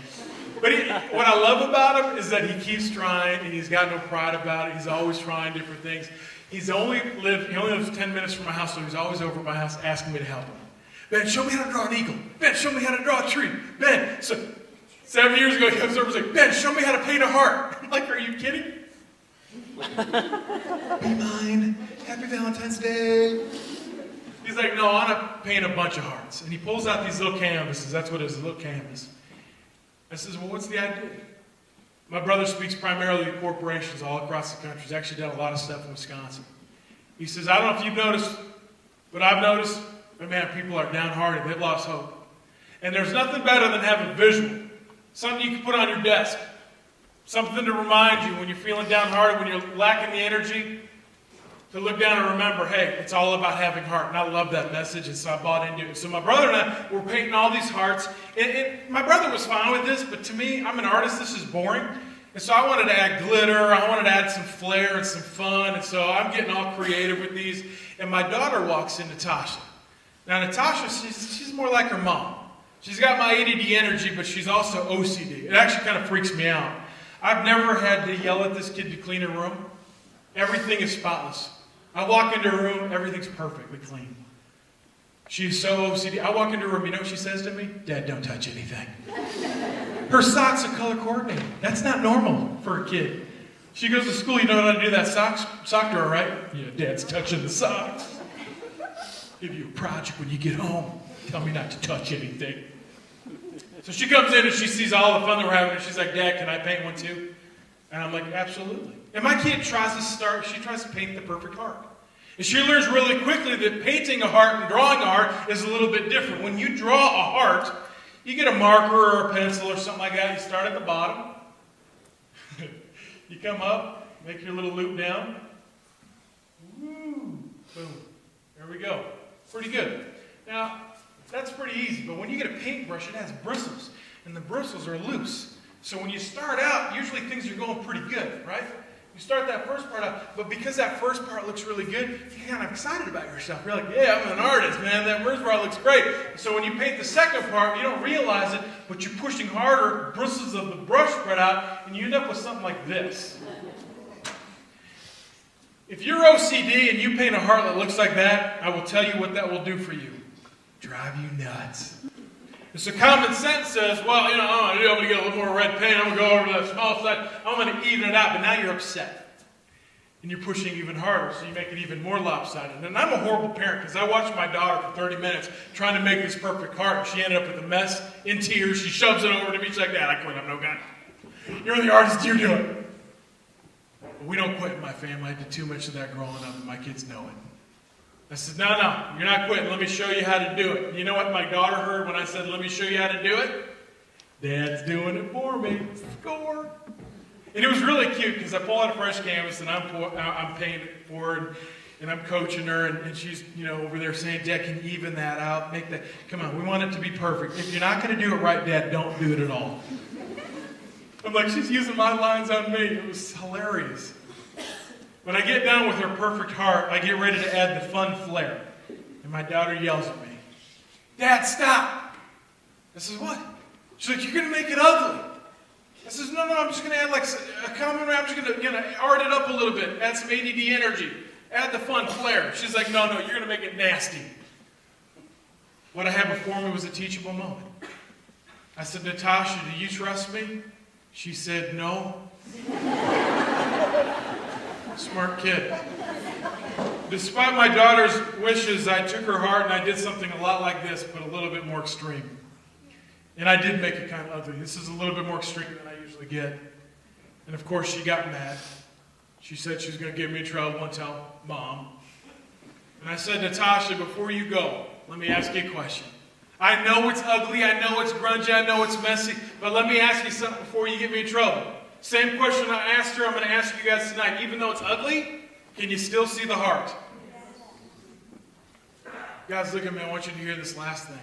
But what I love about him is that he keeps trying, and he's got no pride about it. He's always trying different things. He only lives 10 minutes from my house, so he's always over at my house asking me to help him. Ben, show me how to draw an eagle. Ben, show me how to draw a tree. Ben, so 7 years ago, he comes over and says, Ben, show me how to paint a heart. I'm like, are you kidding? Be mine. Happy Valentine's Day. He's like, no, I want to paint a bunch of hearts. And he pulls out these little canvases. That's what it is, a little canvas. I says, well, what's the idea? My brother speaks primarily to corporations all across the country. He's actually done a lot of stuff in Wisconsin. He says, I don't know if you've noticed, but I've noticed, but man, people are downhearted. They've lost hope. And there's nothing better than having a visual. Something you can put on your desk. Something to remind you when you're feeling downhearted, when you're lacking the energy, to look down and remember, hey, it's all about having heart. And I love that message, and so I bought into it. So my brother and I were painting all these hearts. And my brother was fine with this, but to me, I'm an artist. This is boring. And so I wanted to add glitter. I wanted to add some flair and some fun. And so I'm getting all creative with these. And my daughter walks in, Natasha. Now, Natasha, she's more like her mom. She's got my ADD energy, but she's also OCD. It actually kind of freaks me out. I've never had to yell at this kid to clean her room. Everything is spotless. I walk into her room, everything's perfectly clean. She's so OCD. I walk into her room, you know what she says to me? Dad, don't touch anything. Her socks are color coordinated. That's not normal for a kid. She goes to school, you know how to do that sock drawer, right? Yeah, Dad's touching the socks. Give you a project when you get home. Tell me not to touch anything. So she comes in and she sees all the fun that we're having, and she's like, Dad, can I paint one too? And I'm like, absolutely. And my kid tries to paint the perfect heart. And she learns really quickly that painting a heart and drawing a heart is a little bit different. When you draw a heart, you get a marker or a pencil or something like that. You start at the bottom. You come up, make your little loop down. Woo, boom. There we go. Pretty good. Now, that's pretty easy, but when you get a paintbrush, it has bristles, and the bristles are loose. So when you start out, usually things are going pretty good, right? You start that first part out, but because that first part looks really good, you're kind of excited about yourself. You're like, yeah, I'm an artist, man. That first part looks great. So when you paint the second part, you don't realize it, but you're pushing harder, bristles of the brush spread out, and you end up with something like this. If you're OCD and you paint a heart that looks like that, I will tell you what that will do for you. Drive you nuts. And so common sense says, well, I'm going to get a little more red paint. I'm going to go over to that small side. I'm going to even it out. But now you're upset. And you're pushing even harder, so you make it even more lopsided. And I'm a horrible parent because I watched my daughter for 30 minutes trying to make this perfect heart. She ended up with a mess, in tears. She shoves it over to me. She's like, Dad, I quit. I'm no good. You're the artist. You do it. But we don't quit in my family. I did too much of that growing up, and my kids know it. I said, no, you're not quitting. Let me show you how to do it. And you know what my daughter heard when I said, let me show you how to do it? Dad's doing it for me. Score. And it was really cute because I pull out a fresh canvas and I'm painting it for her and I'm coaching her and she's over there saying, Dad, can you even that out? Make that. Come on, we want it to be perfect. If you're not going to do it right, Dad, don't do it at all. I'm like, she's using my lines on me. It was hilarious. When I get done with her perfect heart, I get ready to add the fun flair. And my daughter yells at me, Dad, stop. I says, what? She's like, you're going to make it ugly. I says, no, I'm just going to add like a common ray. I'm just going to art it up a little bit, add some ADD energy, add the fun flair. She's like, no, you're going to make it nasty. What I had before me was a teachable moment. I said, Natasha, do you trust me? She said, no. Smart kid. Despite my daughter's wishes, I took her heart and I did something a lot like this, but a little bit more extreme. And I did make it kind of ugly. This is a little bit more extreme than I usually get. And of course, she got mad. She said she was going to get me in trouble and tell Mom. And I said, Natasha, before you go, let me ask you a question. I know it's ugly, I know it's grungy, I know it's messy, but let me ask you something before you get me in trouble. Same question I asked her, I'm going to ask you guys tonight. Even though it's ugly, can you still see the heart? Guys, look at me. I want you to hear this last thing.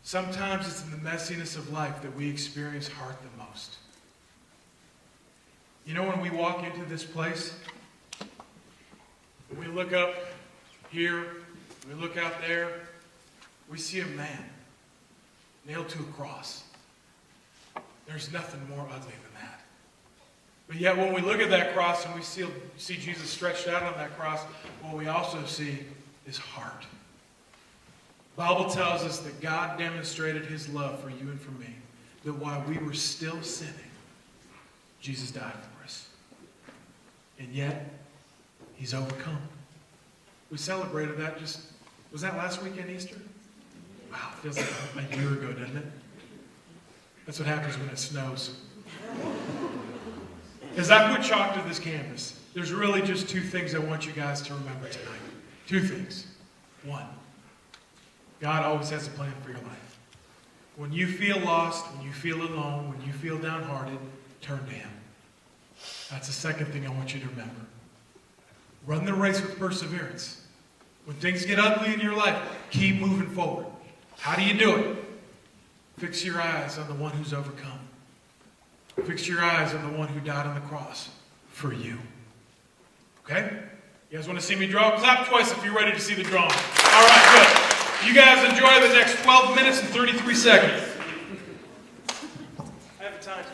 Sometimes it's in the messiness of life that we experience heart the most. You know, when we walk into this place, when we look up here, we look out there, we see a man nailed to a cross. There's nothing more ugly than that. But yet when we look at that cross and we see Jesus stretched out on that cross, what we also see is heart. The Bible tells us that God demonstrated his love for you and for me, that while we were still sinning, Jesus died for us. And yet, he's overcome. We celebrated that was that last weekend, Easter? Wow, it feels like a year ago, doesn't it? That's what happens when it snows. As I put chalk to this canvas, there's really just two things I want you guys to remember tonight. Two things. One, God always has a plan for your life. When you feel lost, when you feel alone, when you feel downhearted, turn to him. That's the second thing I want you to remember. Run the race with perseverance. When things get ugly in your life, keep moving forward. How do you do it? Fix your eyes on the one who's overcome. Fix your eyes on the one who died on the cross for you. Okay? You guys want to see me draw? Clap twice if you're ready to see the drawing. All right, good. You guys enjoy the next 12 minutes and 33 seconds. I have a time.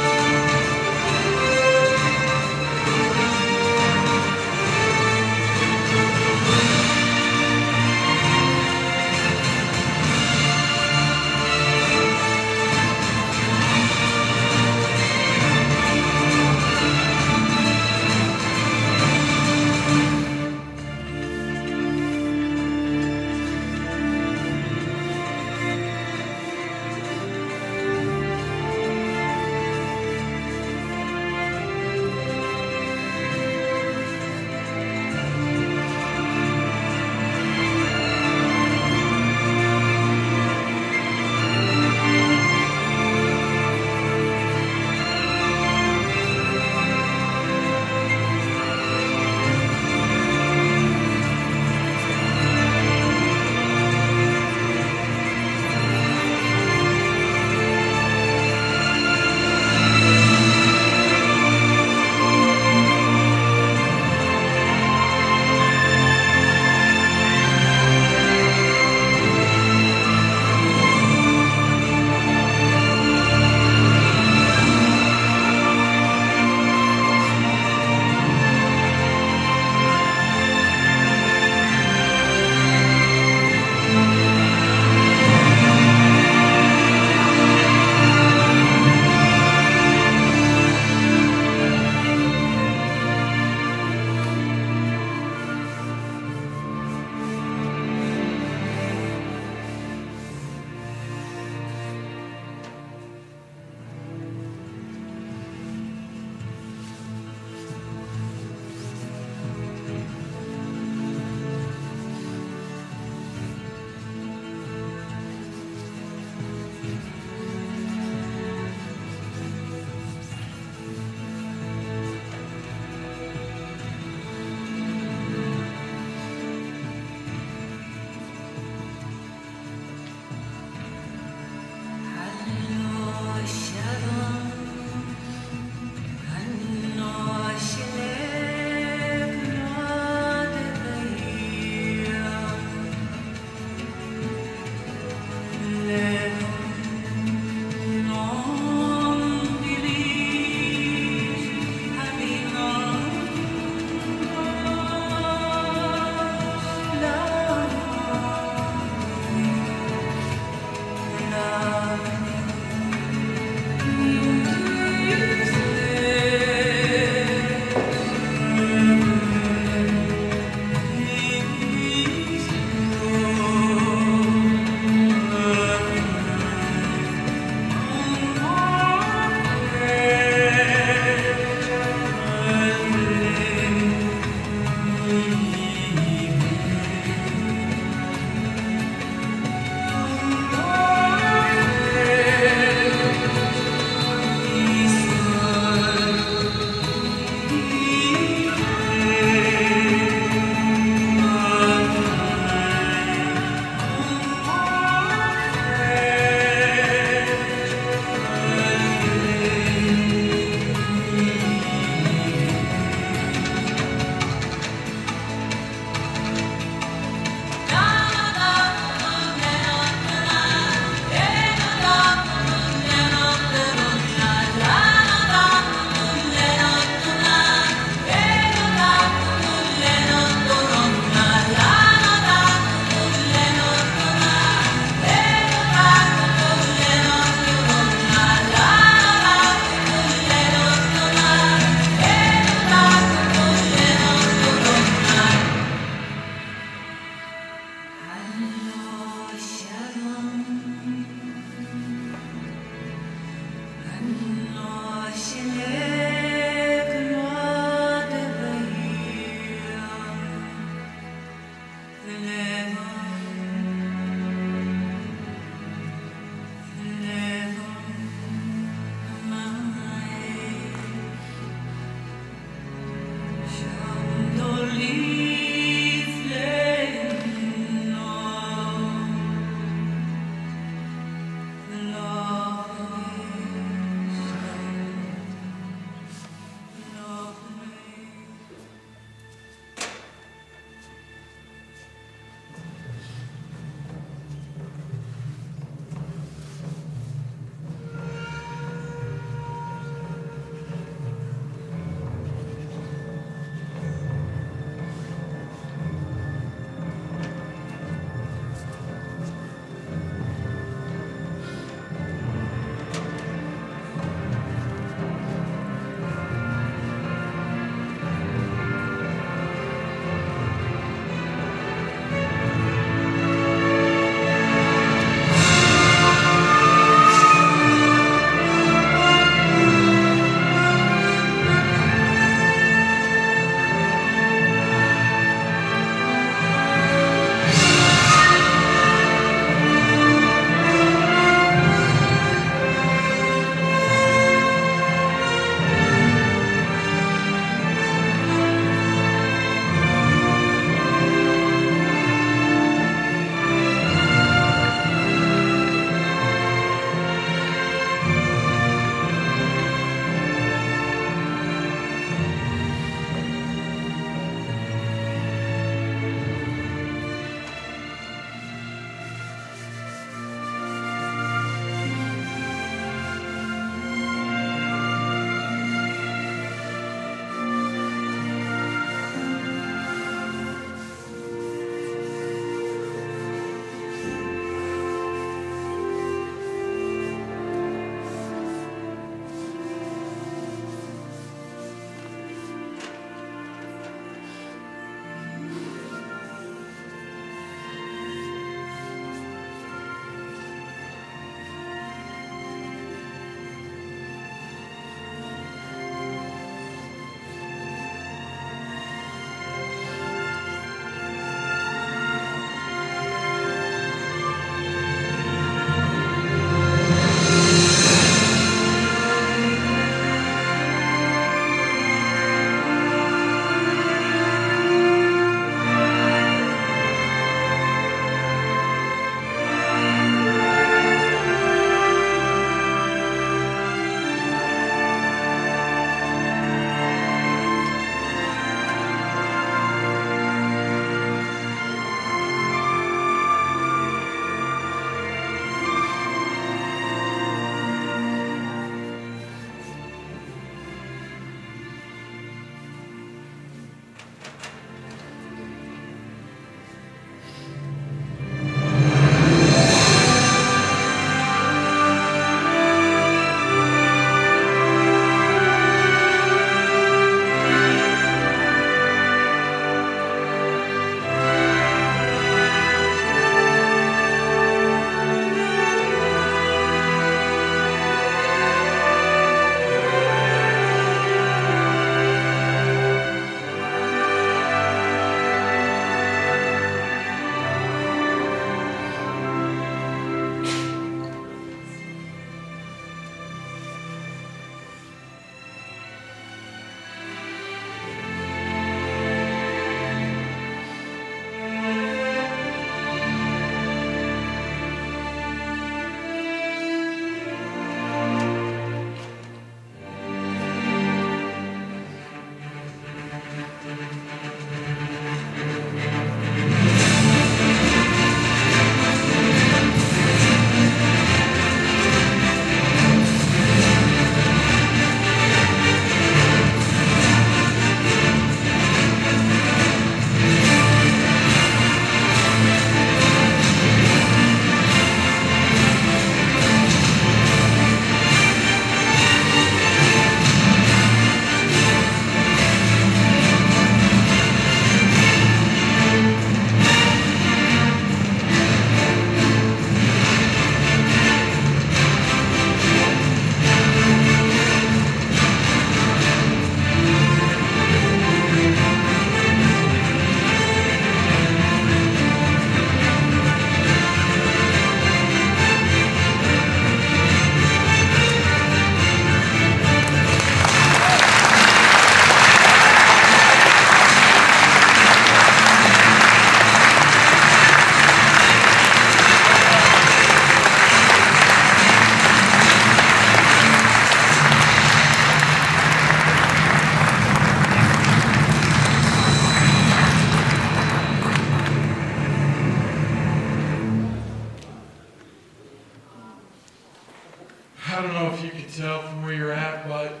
I don't know if you can tell from where you're at, but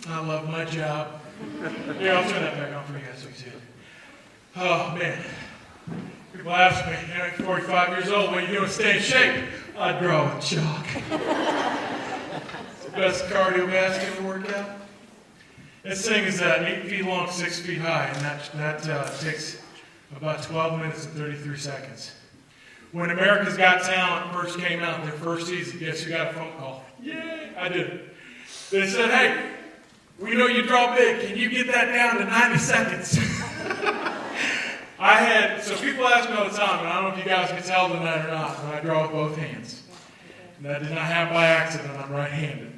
I love my job. Yeah, I'll turn that back on for you guys so you can see it. Oh, man. People ask me, I'm 45 years old, what are you doing to stay in shape? I draw with chalk. It's the best cardiovascular workout. This thing is 8 feet long, 6 feet high, and that takes about 12 minutes and 33 seconds. When America's Got Talent first came out, their first season, guess who got a phone call? Yay, I did. They said, hey, we know you draw big. Can you get that down to 90 seconds? So people ask me all the time, and I don't know if you guys can tell tonight or not, but I draw with both hands. And that did not happen by accident. I'm right-handed.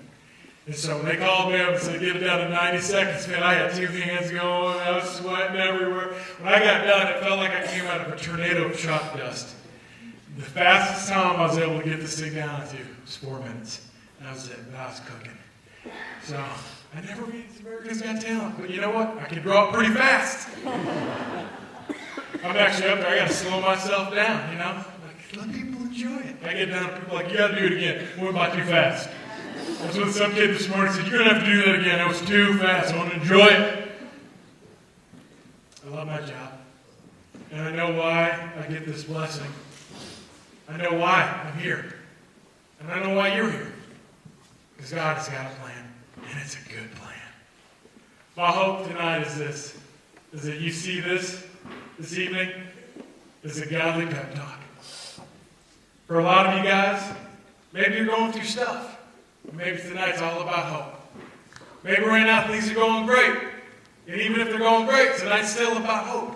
And so when they called me up and said, get it down to 90 seconds, man, I had two hands going, I was sweating everywhere. When I got done, it felt like I came out of a tornado of chalk dust. The fastest time I was able to get this thing down to was 4 minutes. That was it. I was cooking. So I never made it to America's Got Talent, but you know what? I can draw it pretty fast. I'm actually up there. I got to slow myself down, you know? Like, let people enjoy it. I get down to people like, you got to do it again. Went by too fast. That's what some kid this morning said, you're going to have to do that again. It was too fast. I want to enjoy it. I love my job. And I know why I get this blessing. I know why I'm here. And I know why you're here. Because God has got a plan. And it's a good plan. My hope tonight is this. Is that you see this evening as a godly pep talk. For a lot of you guys, maybe you're going through stuff. Maybe tonight's all about hope. Maybe right now things are going great. And even if they're going great, tonight's still about hope.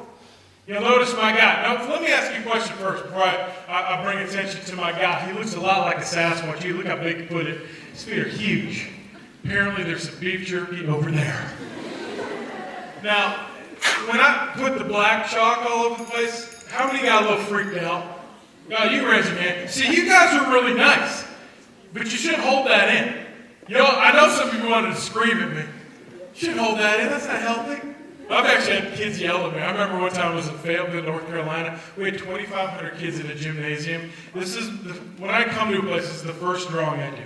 You'll notice my guy. Now, let me ask you a question first before I bring attention to my guy. He looks a lot like a Sasquatch. You look how big he put it. His feet are huge. Apparently there's some beef jerky over there. Now, when I put the black chalk all over the place, how many got a little freaked out? No, you raise your hand. See, you guys are really nice, but you shouldn't hold that in. You know, I know some people wanted to scream at me. You shouldn't hold that in. That's not healthy. I've actually had kids yell at me. I remember one time I was in Fayetteville, North Carolina. We had 2,500 kids in a gymnasium. When I come to a place, this is the first drawing I do.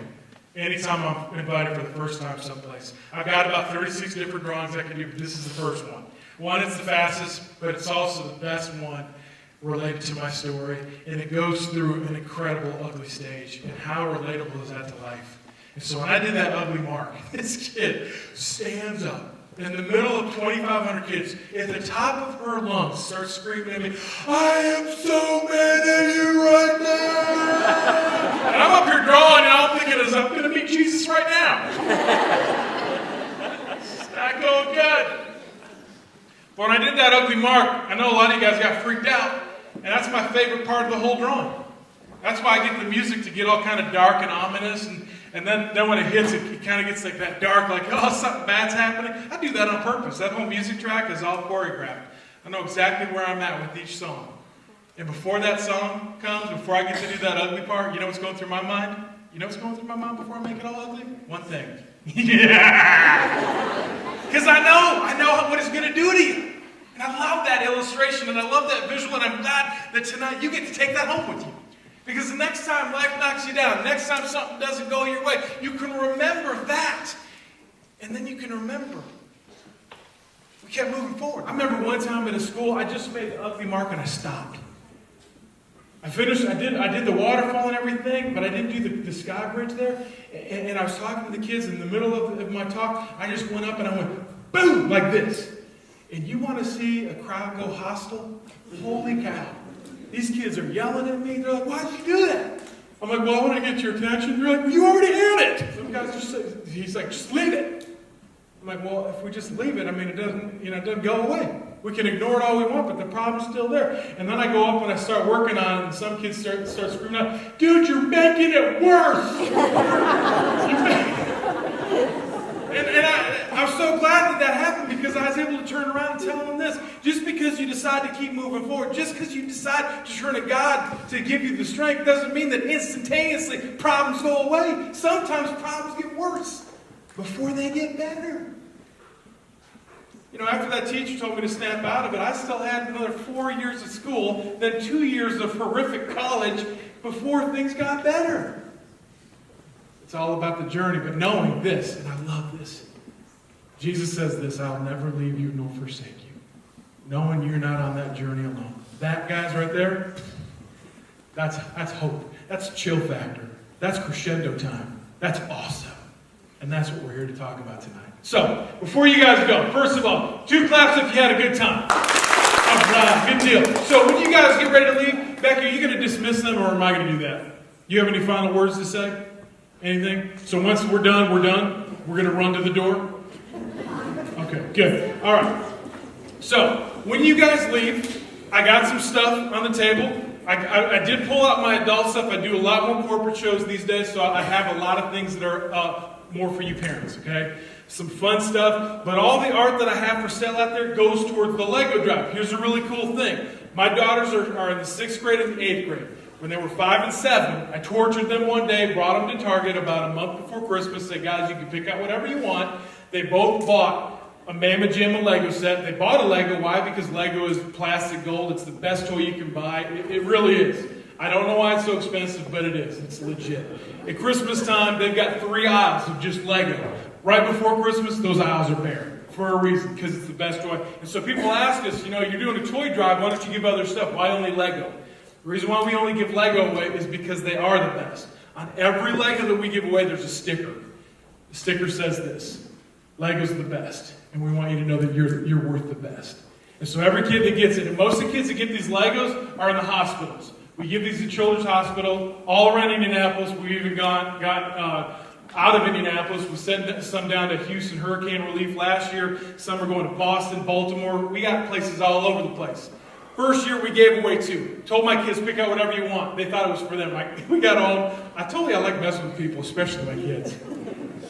Anytime I'm invited for the first time someplace. I've got about 36 different drawings I can do, but this is the first one. One, it's the fastest, but it's also the best one related to my story. And it goes through an incredible ugly stage. And how relatable is that to life? And so when I did that ugly mark, this kid stands up in the middle of 2,500 kids, at the top of her lungs, starts screaming at me, I am so mad at you right now. And I'm up here drawing, and I'm thinking, I'm going to meet Jesus right now. It's not going good. But when I did that ugly mark, I know a lot of you guys got freaked out, and that's my favorite part of the whole drawing. That's why I get the music to get all kind of dark and ominous, and then when it hits, it kind of gets like that dark, like, oh, something bad's happening. I do that on purpose. That whole music track is all choreographed. I know exactly where I'm at with each song. And before that song comes, before I get to do that ugly part, you know what's going through my mind? You know what's going through my mind before I make it all ugly? One thing. Yeah! Because I know what it's going to do to you. And I love that illustration, and I love that visual, and I'm glad that tonight you get to take that home with you. Because the next time life knocks you down, the next time something doesn't go your way, you can remember that. And then you can remember. We kept moving forward. I remember one time in a school, I just made the ugly mark and I stopped. I did the waterfall and everything, but I didn't do the sky bridge there. And I was talking to the kids in the middle of my talk. I just went up and I went, boom, like this. And you want to see a crowd go hostile? Holy cow. These kids are yelling at me. They're like, why'd you do that? I'm like, well, I want to get your attention. They're like, well, you already had it. Some guys just say, he's like, just leave it. I'm like, well, if we just leave it, I mean, it doesn't go away. We can ignore it all we want, but the problem's still there. And then I go up and I start working on it, and some kids start screaming out, dude, you're making it worse. And I'm so glad that happened, because I was able to turn around and tell them this. Just because you decide to keep moving forward, just because you decide to turn to God to give you the strength, doesn't mean that instantaneously problems go away. Sometimes problems get worse before they get better. You know, after that teacher told me to snap out of it, I still had another 4 years of school, then 2 years of horrific college before things got better. It's all about the journey, but knowing this, and I love this. Jesus says this, I'll never leave you nor forsake you. Knowing you're not on that journey alone. That, guys, right there, that's hope. That's chill factor. That's crescendo time. That's awesome. And that's what we're here to talk about tonight. So, before you guys go, first of all, 2 claps if you had a good time. All right, good deal. So, when you guys get ready to leave, Becky, are you going to dismiss them, or am I going to do that? You have any final words to say? Anything? So, once we're done, we're done. We're going to run to the door. Okay, good. All right. So, when you guys leave, I got some stuff on the table. I did pull out my adult stuff. I do a lot more corporate shows these days, so I have a lot of things that are more for you parents, okay? Some fun stuff, but all the art that I have for sale out there goes towards the Lego drive. Here's a really cool thing. My daughters are in the 6th grade and the 8th grade. When they were 5 and 7, I tortured them one day, brought them to Target about a month before Christmas, said, guys, you can pick out whatever you want. They both bought a Mamma Jamma Lego set. They bought a Lego. Why? Because Lego is plastic gold. It's the best toy you can buy. It really is. I don't know why it's so expensive, but it is. It's legit. At Christmas time, they've got 3 aisles of just Lego. Right before Christmas, those aisles are bare. For a reason, because it's the best toy. And so people ask us, you're doing a toy drive, why don't you give other stuff? Why only Lego? The reason why we only give Lego away is because they are the best. On every Lego that we give away, there's a sticker. The sticker says this: Lego's the best. And we want you to know that you're worth the best. And so every kid that gets it, and most of the kids that get these Legos are in the hospitals. We give these at Children's Hospital all around Indianapolis. We've even got out of Indianapolis. We sent some down to Houston Hurricane Relief last year. Some are going to Boston, Baltimore. We got places all over the place. First year we gave away 2. Told my kids, pick out whatever you want. They thought it was for them. We got home. I told you I like messing with people, especially my kids.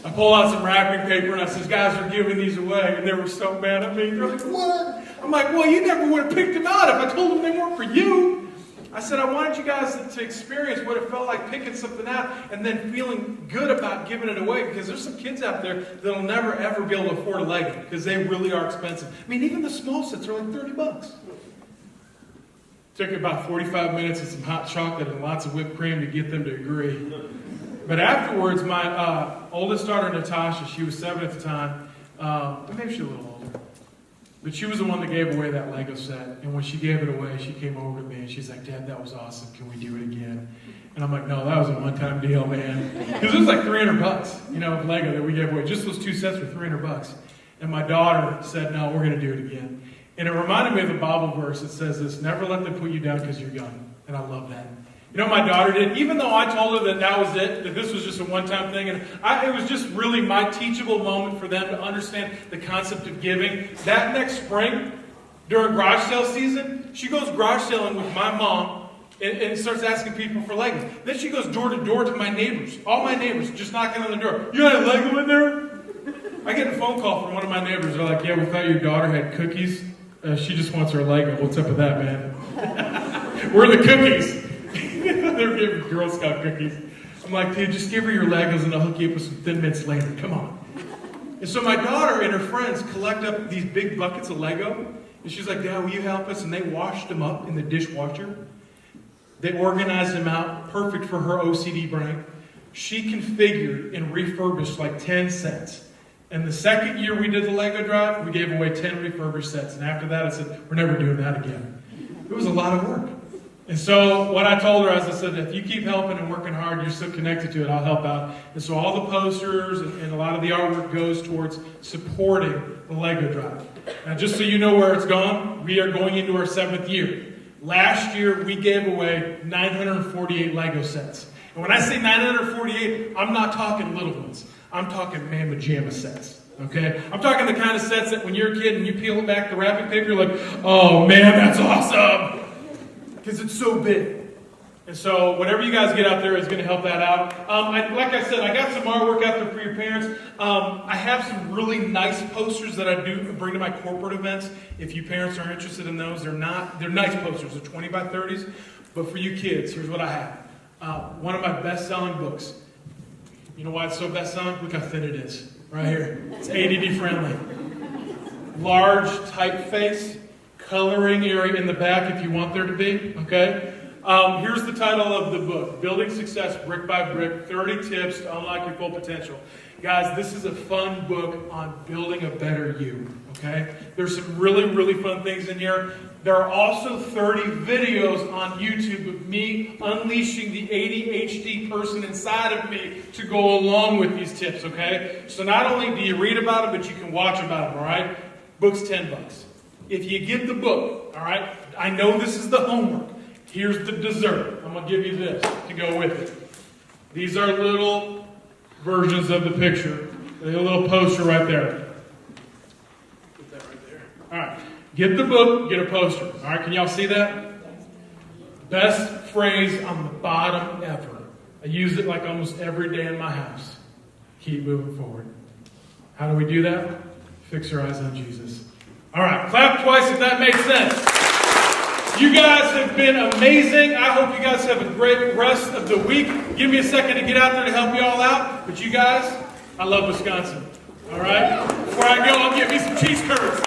I pull out some wrapping paper and I says, guys are giving these away. And they were so mad at me. They're like, what? I'm like, well, you never would have picked them out if I told them they weren't for you. I said, I wanted you guys to experience what it felt like picking something out and then feeling good about giving it away, because there's some kids out there that'll never, ever be able to afford a Lego because they really are expensive. I mean, even the small sets are like $30. Took about 45 minutes and some hot chocolate and lots of whipped cream to get them to agree. But afterwards, my oldest daughter, Natasha, she was 7 at the time, maybe she was a little older. But she was the one that gave away that Lego set. And when she gave it away, she came over to me and she's like, Dad, that was awesome. Can we do it again? And I'm like, no, that was a one-time deal, man. Because it was like $300, of Lego that we gave away. Just those 2 sets were $300. And my daughter said, no, we're going to do it again. And it reminded me of the Bible verse that says this: never let them put you down because you're young. And I love that. My daughter did, even though I told her that was it, that this was just a one-time thing, and it was just really my teachable moment for them to understand the concept of giving. That next spring, during garage sale season, she goes garage selling with my mom and starts asking people for Legos. Then she goes door to door to my neighbors, all my neighbors, just knocking on the door. You got a Lego in there? I get a phone call from one of my neighbors. They're like, yeah, we thought your daughter had cookies. She just wants her Lego. What's up with that, man? Where are the cookies? They were giving Girl Scout cookies. I'm like, dude, just give her your Legos and I'll hook you up with some Thin Mints later. Come on. And so my daughter and her friends collect up these big buckets of Lego. And she's like, Dad, will you help us? And they washed them up in the dishwasher. They organized them out, perfect for her OCD brain. She configured and refurbished like 10 sets. And the second year we did the Lego drive, we gave away 10 refurbished sets. And after that, I said, we're never doing that again. It was a lot of work. And so what I told her, I said, if you keep helping and working hard, you're so connected to it, I'll help out. And so all the posters and a lot of the artwork goes towards supporting the Lego drive. Now, just so you know where it's gone, we are going into our 7th year. Last year, we gave away 948 Lego sets. And when I say 948, I'm not talking little ones. I'm talking Mamma Jamma sets. Okay? I'm talking the kind of sets that when you're a kid and you peel it back the wrapping paper, you're like, oh man, that's awesome! Because it's so big. And so whatever you guys get out there is going to help that out. Like I said, I got some artwork out there for your parents. I have some really nice posters that I do bring to my corporate events. If you parents are interested in those, they're nice posters. They're 20 by 30s. But for you kids, here's what I have. One of my best-selling books. You know why it's so best-selling? Look how thin it is. Right here. It's ADD friendly. Large typeface. Coloring area in the back if you want there to be, okay? Here's the title of the book, Building Success Brick by Brick, 30 Tips to Unlock Your Full Potential. Guys, this is a fun book on building a better you, okay? There's some really, really fun things in here. There are also 30 videos on YouTube of me unleashing the ADHD person inside of me to go along with these tips, okay? So not only do you read about them, but you can watch about them, all right? Book's $10. If you get the book, all right, I know this is the homework. Here's the dessert. I'm going to give you this to go with it. These are little versions of the picture. There's a little poster right there. Put that right there. All right. Get the book, get a poster. All right, can y'all see that? Best phrase on the bottom ever. I use it like almost every day in my house. Keep moving forward. How do we do that? Fix your eyes on Jesus. All right, clap twice if that makes sense. You guys have been amazing. I hope you guys have a great rest of the week. Give me a second to get out there to help you all out. But you guys, I love Wisconsin. All right? Before I go, I'll get me some cheese curds.